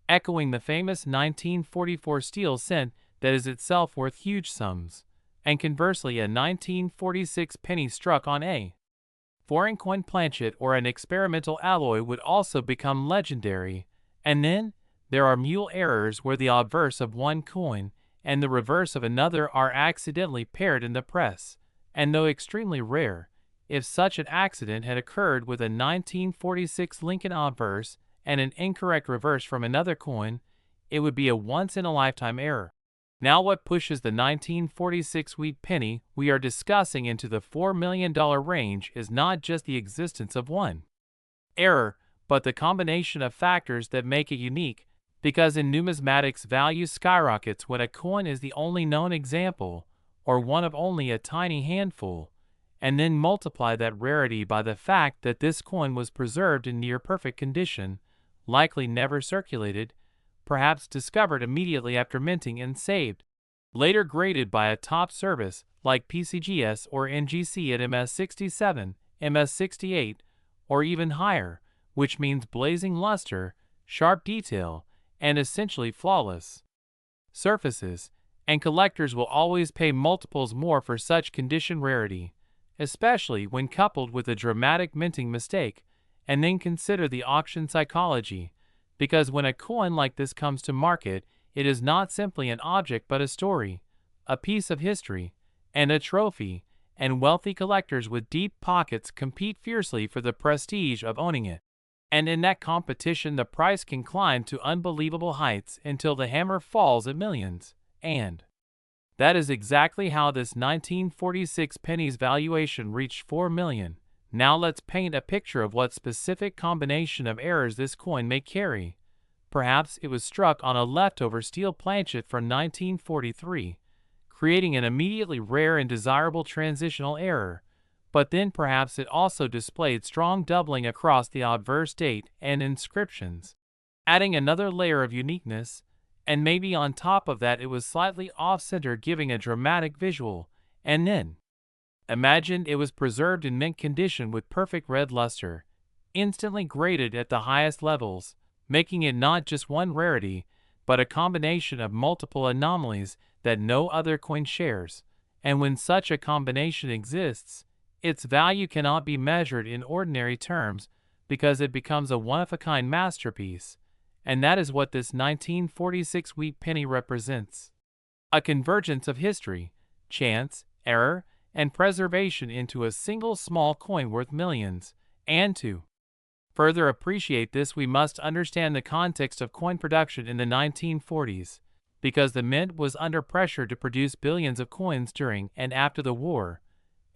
echoing the famous 1944 steel cent that is itself worth huge sums. And conversely, a 1946 penny struck on a foreign coin planchet or an experimental alloy would also become legendary. And then there are mule errors, where the obverse of one coin and the reverse of another are accidentally paired in the press, and though extremely rare, if such an accident had occurred with a 1946 Lincoln obverse and an incorrect reverse from another coin, it would be a once-in-a-lifetime error. Now what pushes the 1946 wheat penny we are discussing into the $4 million range is not just the existence of one error, but the combination of factors that make it unique, because in numismatics value skyrockets when a coin is the only known example, or one of only a tiny handful, and then multiply that rarity by the fact that this coin was preserved in near-perfect condition, likely never circulated, perhaps discovered immediately after minting and saved, later graded by a top service like PCGS or NGC at MS67, MS68, or even higher, which means blazing luster, sharp detail, and essentially flawless surfaces, and collectors will always pay multiples more for such condition rarity, especially when coupled with a dramatic minting mistake, and then consider the auction psychology, because when a coin like this comes to market, it is not simply an object but a story, a piece of history, and a trophy, and wealthy collectors with deep pockets compete fiercely for the prestige of owning it. And in that competition the price can climb to unbelievable heights until the hammer falls at millions, and that is exactly how this 1946 penny's valuation reached $4 million. Now let's paint a picture of what specific combination of errors this coin may carry. Perhaps it was struck on a leftover steel planchet from 1943, creating an immediately rare and desirable transitional error, but then perhaps it also displayed strong doubling across the obverse date and inscriptions, adding another layer of uniqueness, and maybe on top of that it was slightly off-center, giving a dramatic visual, and then imagine it was preserved in mint condition with perfect red luster, instantly graded at the highest levels, making it not just one rarity, but a combination of multiple anomalies that no other coin shares. And when such a combination exists, its value cannot be measured in ordinary terms because it becomes a one-of-a-kind masterpiece, and that is what this 1946 wheat penny represents. A convergence of history, chance, error, and preservation into a single small coin worth millions. And to further appreciate this, we must understand the context of coin production in the 1940s, because the mint was under pressure to produce billions of coins during and after the war.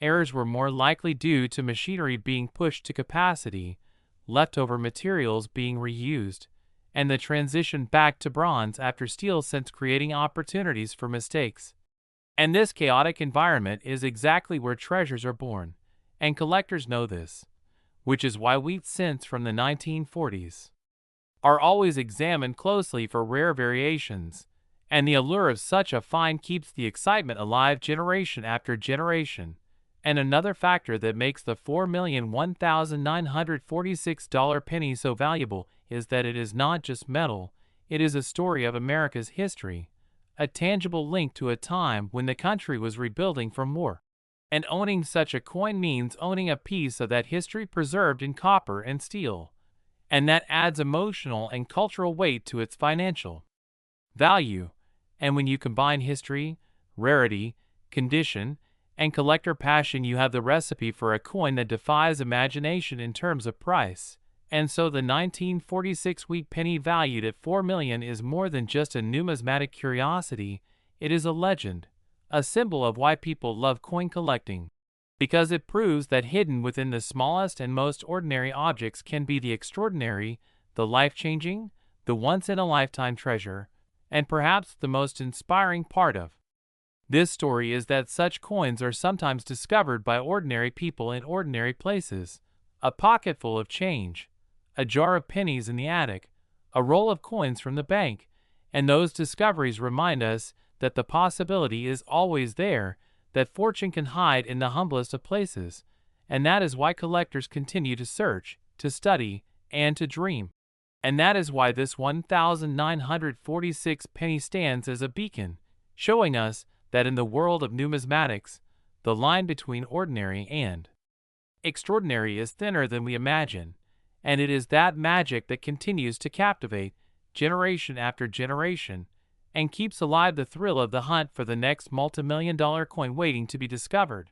Errors were more likely due to machinery being pushed to capacity, leftover materials being reused, and the transition back to bronze after steel, since creating opportunities for mistakes. And this chaotic environment is exactly where treasures are born, and collectors know this, which is why wheat cents from the 1940s are always examined closely for rare variations, and the allure of such a find keeps the excitement alive generation after generation. And another factor that makes the $4,001,946 penny so valuable is that it is not just metal, it is a story of America's history, a tangible link to a time when the country was rebuilding from war. And owning such a coin means owning a piece of that history preserved in copper and steel, and that adds emotional and cultural weight to its financial value. And when you combine history, rarity, condition, and collector passion, you have the recipe for a coin that defies imagination in terms of price. And so the 1946 wheat penny, valued at $4 million, is more than just a numismatic curiosity, it is a legend, a symbol of why people love coin collecting, because it proves that hidden within the smallest and most ordinary objects can be the extraordinary, the life-changing, the once-in-a-lifetime treasure, and perhaps the most inspiring part of this story is that such coins are sometimes discovered by ordinary people in ordinary places. A pocketful of change, a jar of pennies in the attic, a roll of coins from the bank, and those discoveries remind us that the possibility is always there, that fortune can hide in the humblest of places, and that is why collectors continue to search, to study, and to dream. And that is why this 1946 penny stands as a beacon, showing us that in the world of numismatics, the line between ordinary and extraordinary is thinner than we imagine, and it is that magic that continues to captivate generation after generation and keeps alive the thrill of the hunt for the next multimillion-dollar coin waiting to be discovered.